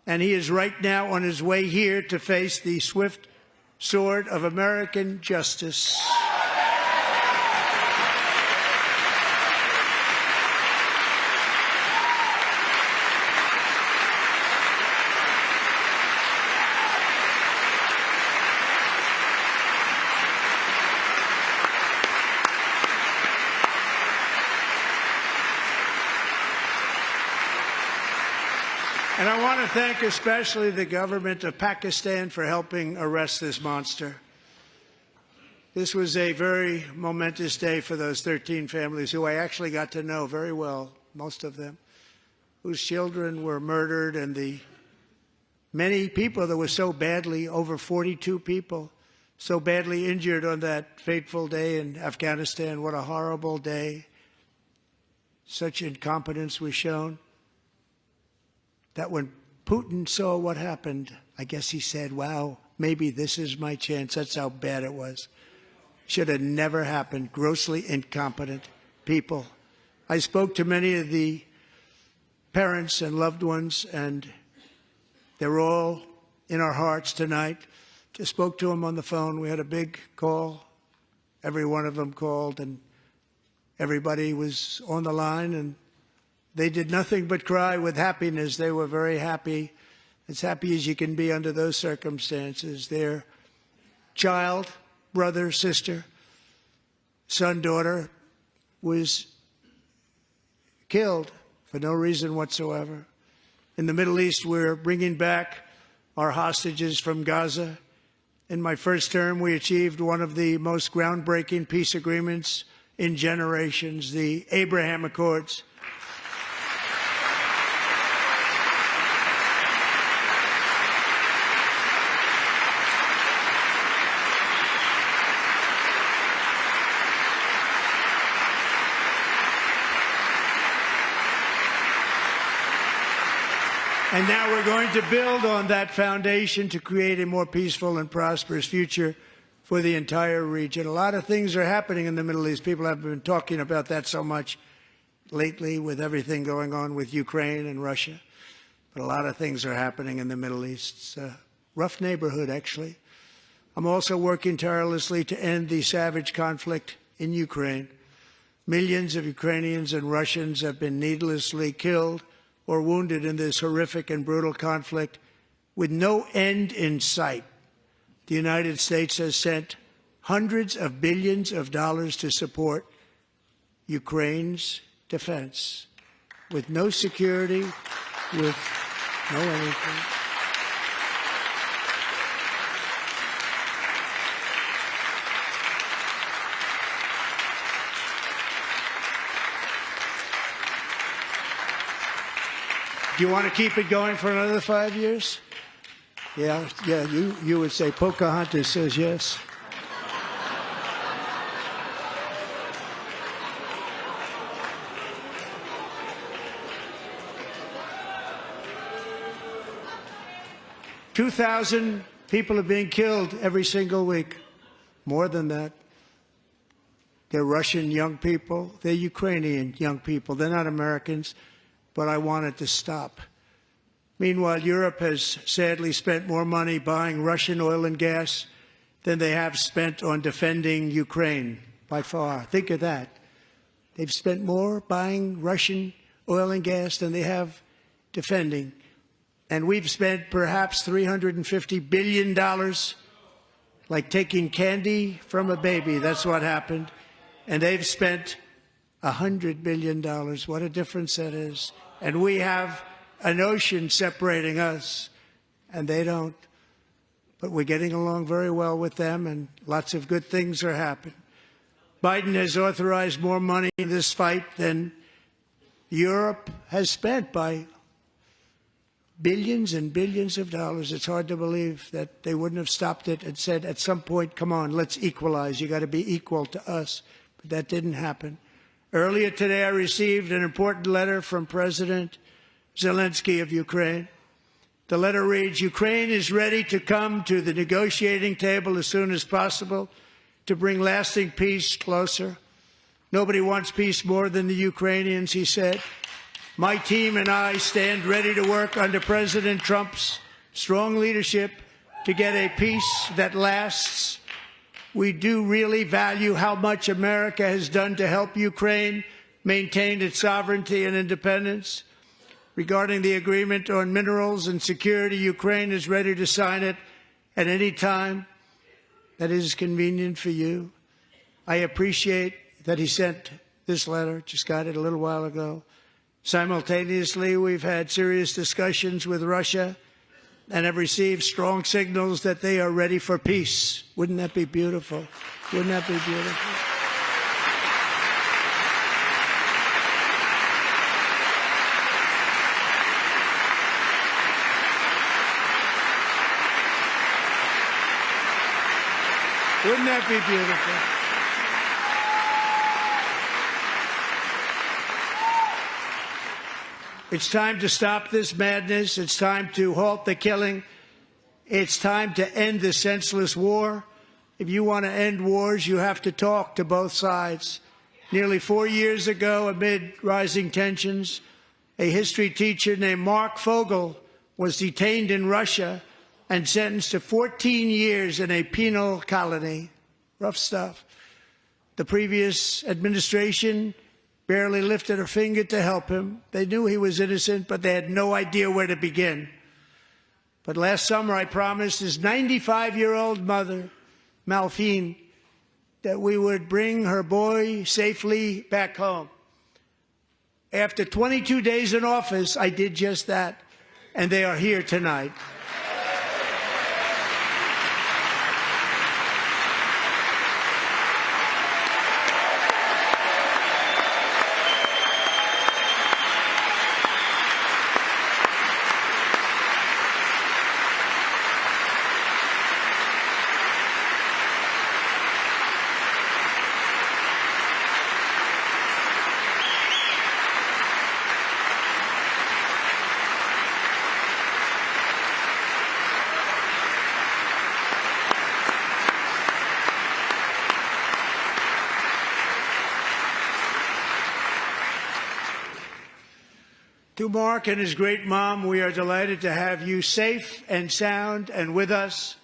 and he is right now on his way here to face the swift sword of American justice. And I want to thank especially the government of Pakistan for helping arrest this monster. This was a very momentous day for those 13 families who I actually got to know very well, most of them, whose children were murdered, and the many people that were so badly, over 42 people, so badly injured on that fateful day in Afghanistan. What a horrible day. Such incompetence was shown that when Putin saw what happened, I guess he said, wow, maybe this is my chance. That's how bad it was. Should have never happened. Grossly incompetent people. I spoke to many of the parents and loved ones, and they're all in our hearts tonight. Just spoke to them on the phone. We had a big call every one of them called, and everybody was on the line, and they did nothing but cry with happiness. They were very happy, as happy as you can be under those circumstances. Their child, brother, sister, son, daughter was killed for no reason whatsoever. In the Middle East, we're bringing back our hostages from Gaza. In my first term, we achieved one of the most groundbreaking peace agreements in generations, the Abraham Accords. And now we're going to build on that foundation to create a more peaceful and prosperous future for the entire region. A lot of things are happening in the Middle East. People haven't been talking about that so much lately with everything going on with Ukraine and Russia. But a lot of things are happening in the Middle East. It's a rough neighborhood, actually. I'm also working tirelessly to end the savage conflict in Ukraine. Millions of Ukrainians and Russians have been needlessly killed or wounded in this horrific and brutal conflict with no end in sight. The United States has sent hundreds of billions of dollars to support Ukraine's defense with no security, with no anything. Do you want to keep it going for another 5 years? Yeah, you would say Pocahontas says yes. $2,000 people are being killed every single week. More than that. They're Russian young people. They're Ukrainian young people. They're not Americans. But I want it to stop. Meanwhile, Europe has sadly spent more money buying Russian oil and gas than they have spent on defending Ukraine, by far. Think of that. They've spent more buying Russian oil and gas than they have defending. And we've spent perhaps $350 billion, like taking candy from a baby. That's what happened. And they've spent $100 billion. What a difference that is. And we have an ocean separating us, and they don't. But we're getting along very well with them, and lots of good things are happening. Biden has authorized more money in this fight than Europe has spent, by billions and billions of dollars. It's hard to believe that they wouldn't have stopped it and said at some point, come on, let's equalize. You got to be equal to us. But that didn't happen. Earlier today, I received an important letter from President Zelensky of Ukraine. The letter reads, Ukraine is ready to come to the negotiating table as soon as possible to bring lasting peace closer. Nobody wants peace more than the Ukrainians, he said. My team and I stand ready to work under President Trump's strong leadership to get a peace that lasts. We do really value how much America has done to help Ukraine maintain its sovereignty and independence. Regarding the agreement on minerals and security, Ukraine is ready to sign it at any time that is convenient for you. I appreciate that he sent this letter, just got it a little while ago. Simultaneously, we've had serious discussions with Russia and have received strong signals that they are ready for peace. Wouldn't that be beautiful? Wouldn't that be beautiful? Wouldn't that be beautiful? It's time to stop this madness. It's time to halt the killing. It's time to end this senseless war. If you want to end wars, you have to talk to both sides. Nearly 4 years ago, amid rising tensions, a history teacher named Mark Fogel was detained in Russia and sentenced to 14 years in a penal colony. Rough stuff. The previous administration barely lifted a finger to help him. They knew he was innocent, but they had no idea where to begin. But last summer, I promised his 95-year-old mother, Malphine, that we would bring her boy safely back home. After 22 days in office, I did just that, and they are here tonight. To Mark and his great mom, we are delighted to have you safe and sound and with us.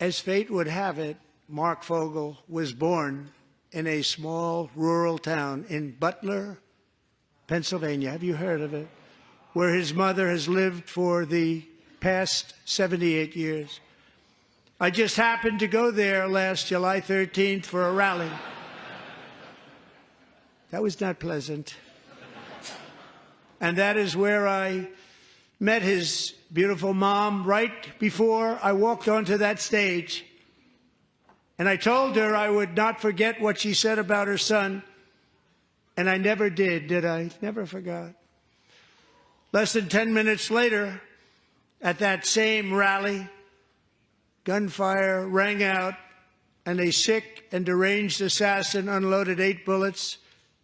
As fate would have it, Mark Fogel was born in a small rural town in Butler, Pennsylvania. Have you heard of it? Where his mother has lived for the past 78 years. I just happened to go there last July 13th for a rally. That was not pleasant. And that is where I met his beautiful mom right before I walked onto that stage. And I told her I would not forget what she said about her son. And I never did I? Never forgot. Less than 10 minutes later, at that same rally, gunfire rang out, and a sick and deranged assassin unloaded 8 bullets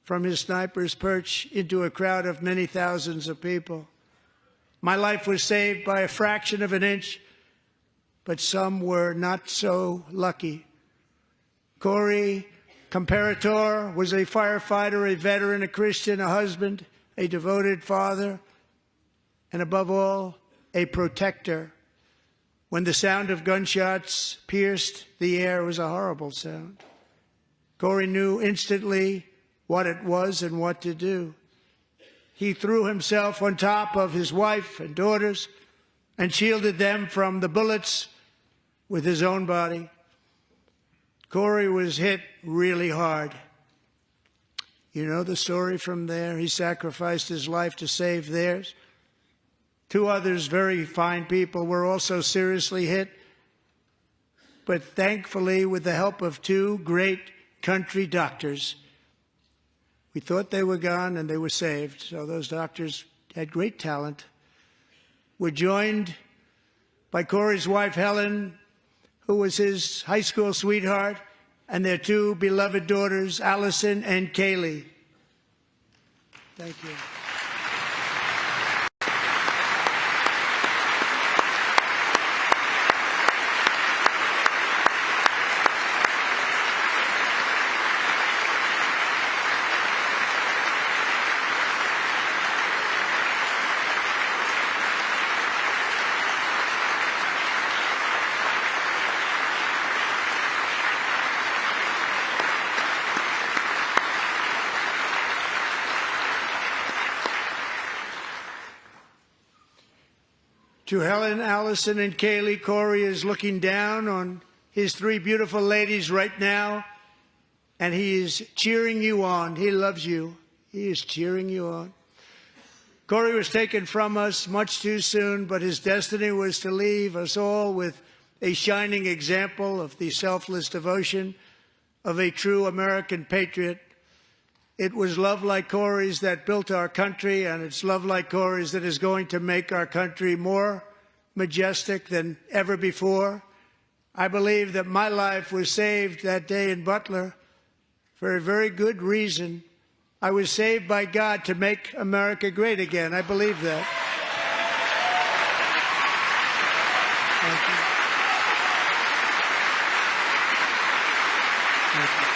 from his sniper's perch into a crowd of many thousands of people. My life was saved by a fraction of an inch, but some were not so lucky. Corey Comparator was a firefighter, a veteran, a Christian, a husband, a devoted father, and above all, a protector. When the sound of gunshots pierced the air, it was a horrible sound. Corey knew instantly what it was and what to do. He threw himself on top of his wife and daughters and shielded them from the bullets with his own body. Corey was hit really hard. You know the story from there. He sacrificed his life to save theirs. 2 others, very fine people, were also seriously hit. But thankfully, with the help of 2 great country doctors, we thought they were gone and they were saved. So those doctors had great talent. We're joined by Corey's wife, Helen, who was his high school sweetheart, and their 2 beloved daughters, Allison and Kaylee. Thank you. To Helen, Allison, and Kaylee, Corey is looking down on his 3 beautiful ladies right now, and he is cheering you on. He loves you. He is cheering you on. Corey was taken from us much too soon, but his destiny was to leave us all with a shining example of the selfless devotion of a true American patriot. It was love like Corey's that built our country, and it's love like Corey's that is going to make our country more majestic than ever before. I believe that my life was saved that day in Butler for a very good reason. I was saved by God to make America great again. I believe that. Thank you. Thank you.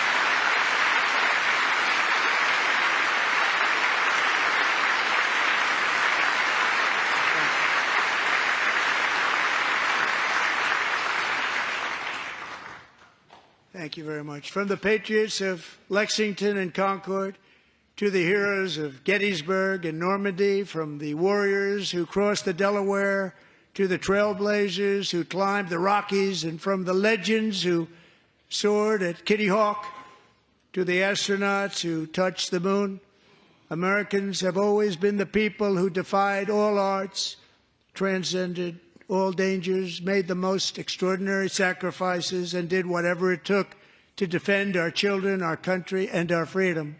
Thank Thank you very much. From the patriots of Lexington and Concord to the heroes of Gettysburg and Normandy, from the warriors who crossed the Delaware to the trailblazers who climbed the Rockies, and from the legends who soared at Kitty Hawk to the astronauts who touched the moon, Americans have always been the people who defied all odds, transcended all dangers, made the most extraordinary sacrifices, and did whatever it took to defend our children, our country, and our freedom.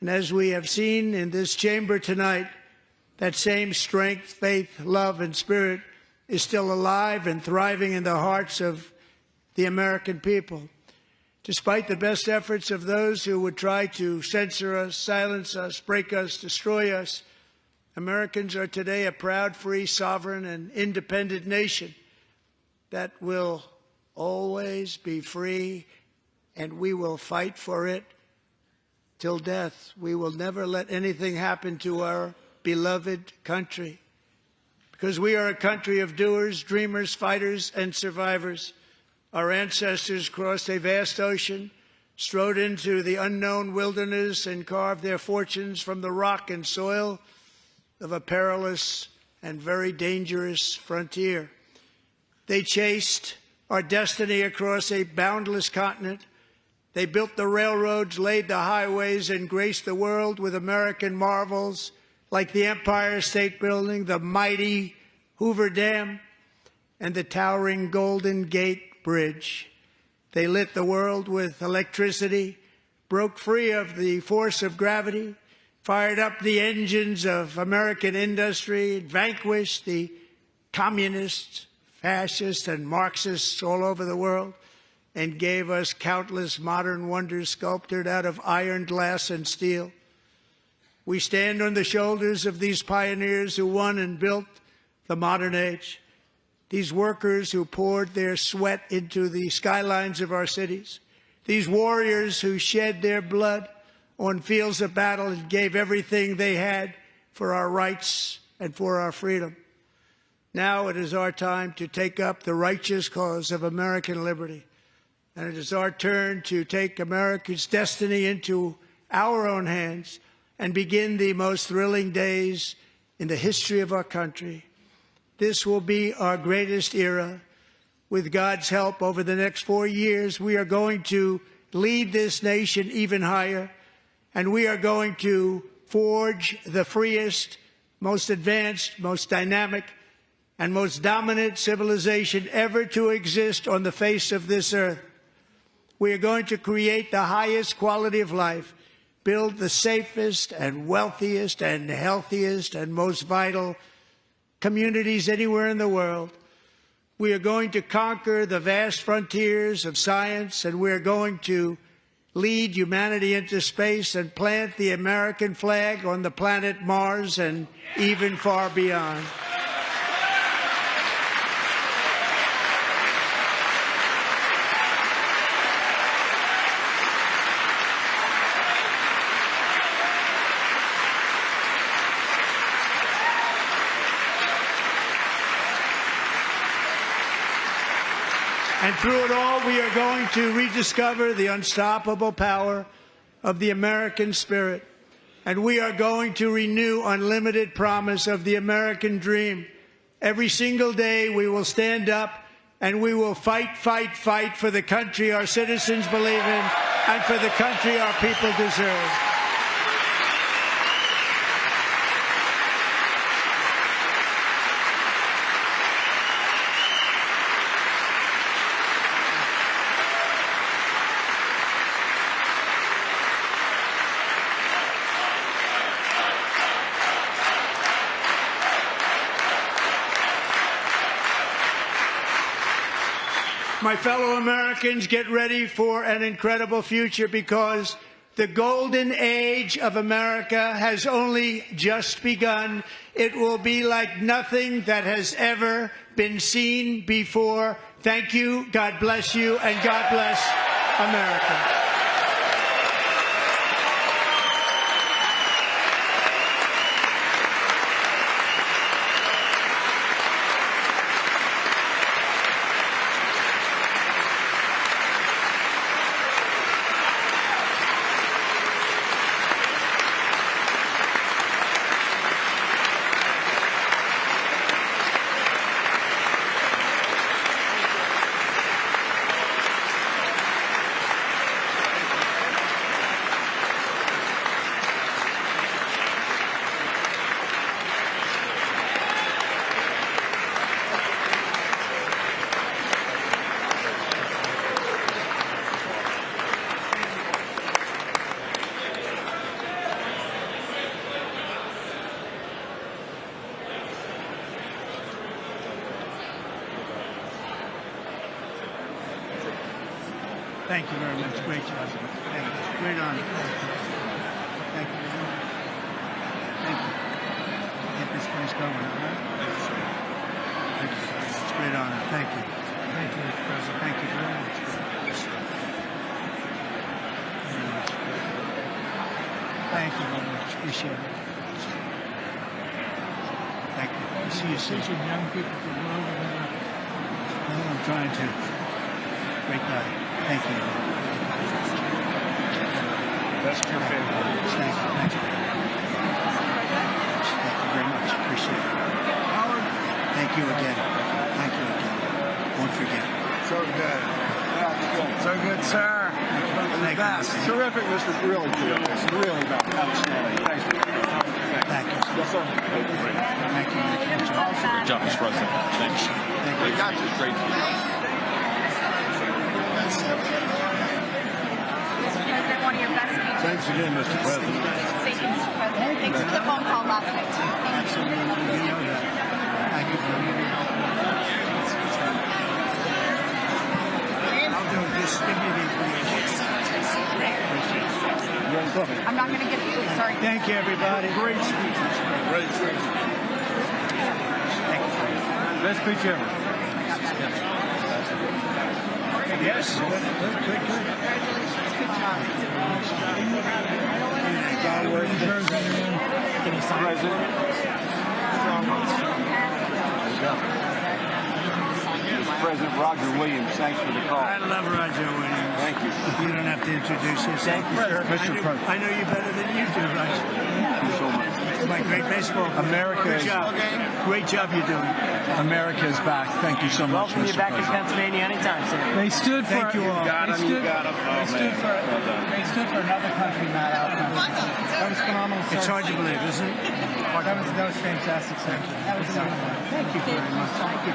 And as we have seen in this chamber tonight, that same strength, faith, love, and spirit is still alive and thriving in the hearts of the American people. Despite the best efforts of those who would try to censor us, silence us, break us, destroy us, Americans are today a proud, free, sovereign, and independent nation that will always be free, and we will fight for it till death. We will never let anything happen to our beloved country, because we are a country of doers, dreamers, fighters, and survivors. Our ancestors crossed a vast ocean, strode into the unknown wilderness, and carved their fortunes from the rock and soil of a perilous and very dangerous frontier. They chased our destiny across a boundless continent. They built the railroads, laid the highways, and graced the world with American marvels like the Empire State Building, the mighty Hoover Dam, and the towering Golden Gate Bridge. They lit the world with electricity, broke free of the force of gravity, fired up the engines of American industry, vanquished the communists, fascists, and Marxists all over the world, and gave us countless modern wonders sculptured out of iron, glass, and steel. We stand on the shoulders of these pioneers who won and built the modern age, these workers who poured their sweat into the skylines of our cities, these warriors who shed their blood on fields of battle and gave everything they had for our rights and for our freedom. Now it is our time to take up the righteous cause of American liberty, and it is our turn to take America's destiny into our own hands and begin the most thrilling days in the history of our country. This will be our greatest era. With God's help, over the next 4 years, we are going to lead this nation even higher, and we are going to forge the freest, most advanced, most dynamic, and most dominant civilization ever to exist on the face of this earth. We are going to create the highest quality of life, build the safest and wealthiest and healthiest and most vital communities anywhere in the world. We are going to conquer the vast frontiers of science, and we are going to lead humanity into space and plant the American flag on the planet Mars and even far beyond. And through it all, we are going to rediscover the unstoppable power of the American spirit. And we are going to renew unlimited promise of the American dream. Every single day, we will stand up and we will fight, fight, fight for the country our citizens believe in and for the country our people deserve. My fellow Americans, get ready for an incredible future, because the golden age of America has only just begun. It will be like nothing that has ever been seen before. Thank you, God bless you, and God bless America. Thank you very much. Great job. Thank you. Great honor. Thank you. Thank you. Get this place going, all right? Thank you. It's a great honor. Thank you. Thank you, Mr. President. Thank you very much. Thank you very much. Appreciate it. Thank you. I see you soon. Young people to go over there. I'm trying to. Great guy. Thank you. That's your favorite. Thank you. Thank you. Thank you very much. Appreciate it. Howard. Thank you again. Thank you again. Won't forget. So good. So good, sir. Thank you. Terrific, Mr. Really good. Really outstanding. Thanks. Thank you. Yes, sir. Thank you. Good job, Mr. President. Thanks. Thank you. Got you. Great. Mr. President, one of your best speeches. Thanks again, Mr. President. Thank you, Mr. President. Thanks for the phone call last night, too. Absolutely. You know that. Thank you very much. I'll do this. Give me the I'm not going to get the sorry. Thank you, everybody. Great speech. Great speech. Best speech ever. Yes. Good. Congratulations. Good job. President Roger Williams, thanks for the call. I love Roger Williams. Thank you. You don't have to introduce yourself. Mr. President. I know you better than you do, Roger. Thank you so much. My great baseball. America Good is- job. Great job you're doing. America is back. Thank you so much, Welcome you Mr. back in President. Pennsylvania anytime, sir. They stood for. Thank you all. They stood for another country, not our country. That was phenomenal. It's hard to believe, isn't it? That was fantastic, sir. That was Thank you very much. Thank you.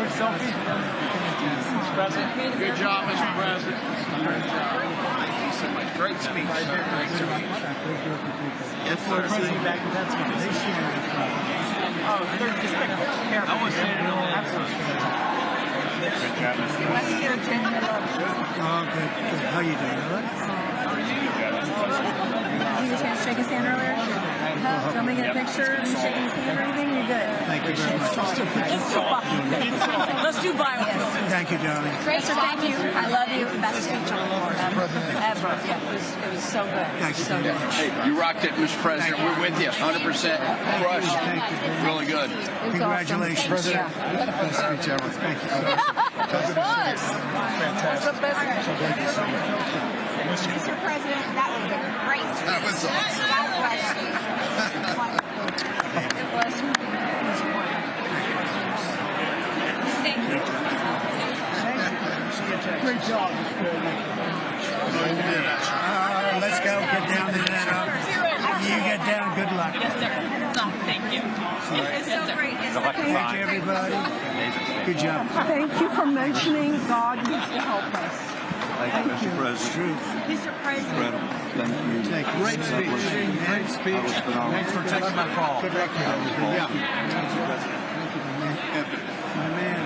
quick selfie. Mr. President. Good job, Mr. President. Great speech. Yes, sir. President back in Pennsylvania. Oh, they're just I want to say it all. Let's hear Jim. Oh, good. How you doing? All right? Did you chance to shake his hand earlier? Do you want me to get a picture and shaking his hand or anything? You're good. Thank you very much. Let's do biofilm. Thank you, darling. Great job. Thank you. I love you. Best speech on the board ever. Yeah, it was so good. Thank you so much. Hey, you rocked it, Mr. President. We're with you, 100%. Crushed. Thank you. Really good. Congratulations. President. Best speech ever. Thank you. It was. What's the best? Mr. President, that was great. That was awesome. God bless you. It was. Thank you. Great job. Let's go. Get down to that. You get down. Good luck. Yes, sir. Thank you. It's so great. Thank you, everybody. Good job. Thank you for mentioning God needs to help us. Thank you, Mr. President. Mr. President. Thank you. Thank you. Great speech. Great speech. Thanks for taking my call. Good luck. Yeah. My man.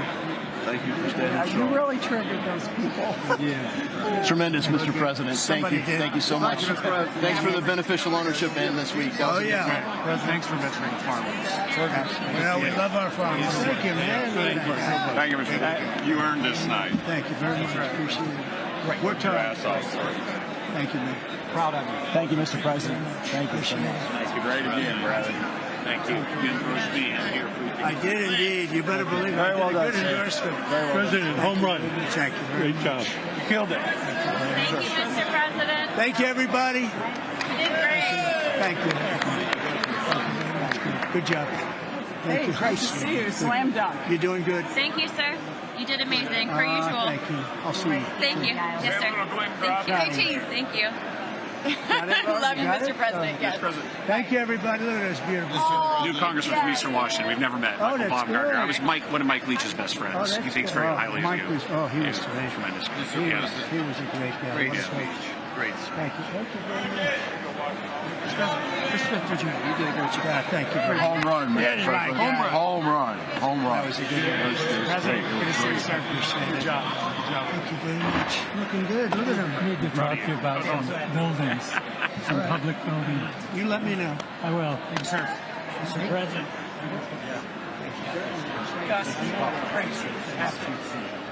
Thank you for standing You strong. really triggered those people. Yeah. Tremendous, Mr. President. Somebody Thank you. did. Thank you so much. Thanks for the beneficial ownership and this week. Oh, yeah. Thanks for mentioning farmers. Well, we love our farmers. Thank you, man. Thank you, Mr. President. You earned this night. Thank you very much. Appreciate it. We're tired. Thank you, man. Proud of you. Thank you, Mr. President. Thank you so much. Thank you. Great again, brother. Thank you. RSBN here for you. I did indeed. You better believe it. Very well done, Good sir. endorsement. President, home run. Thank you very much. job. You killed it. Thank you, Mr. President. Thank you, everybody. You did great. Thank you. Good job. Thank Hey, you. great to see you. Slam dunk. You're doing good. Thank you, sir. You did amazing, per usual. Thank you. I'll see you. Thank you. Yes, sir. Thank you. Hey, cheese. Thank you. Love you, Mr. President. Yes. Thank you, everybody. Look at this beautiful Oh, New Congressman from Eastern Washington. We've never met. Oh, Michael that's Baumgartner. good. I was one of Mike Leach's best friends. Oh, He that's thinks good. very highly Mike of you. was- oh, he was Yeah, great. tremendous. He was a great guy. Great What a speech. great- Great. Thank you. Thank you very much. Mr. Jr., you did a great job. Thank you. Home run, Mr. Yeah, right. President. Home run. Home run. That was a good one. President, good to see you, sir. Appreciate Good it. job. Good job. Thank you very much. Looking good. Look at him. I need to talk to you about some buildings, some public buildings. You let me know. I will. Thank you, sir. Mr. President. Gus, I'm going to praise you.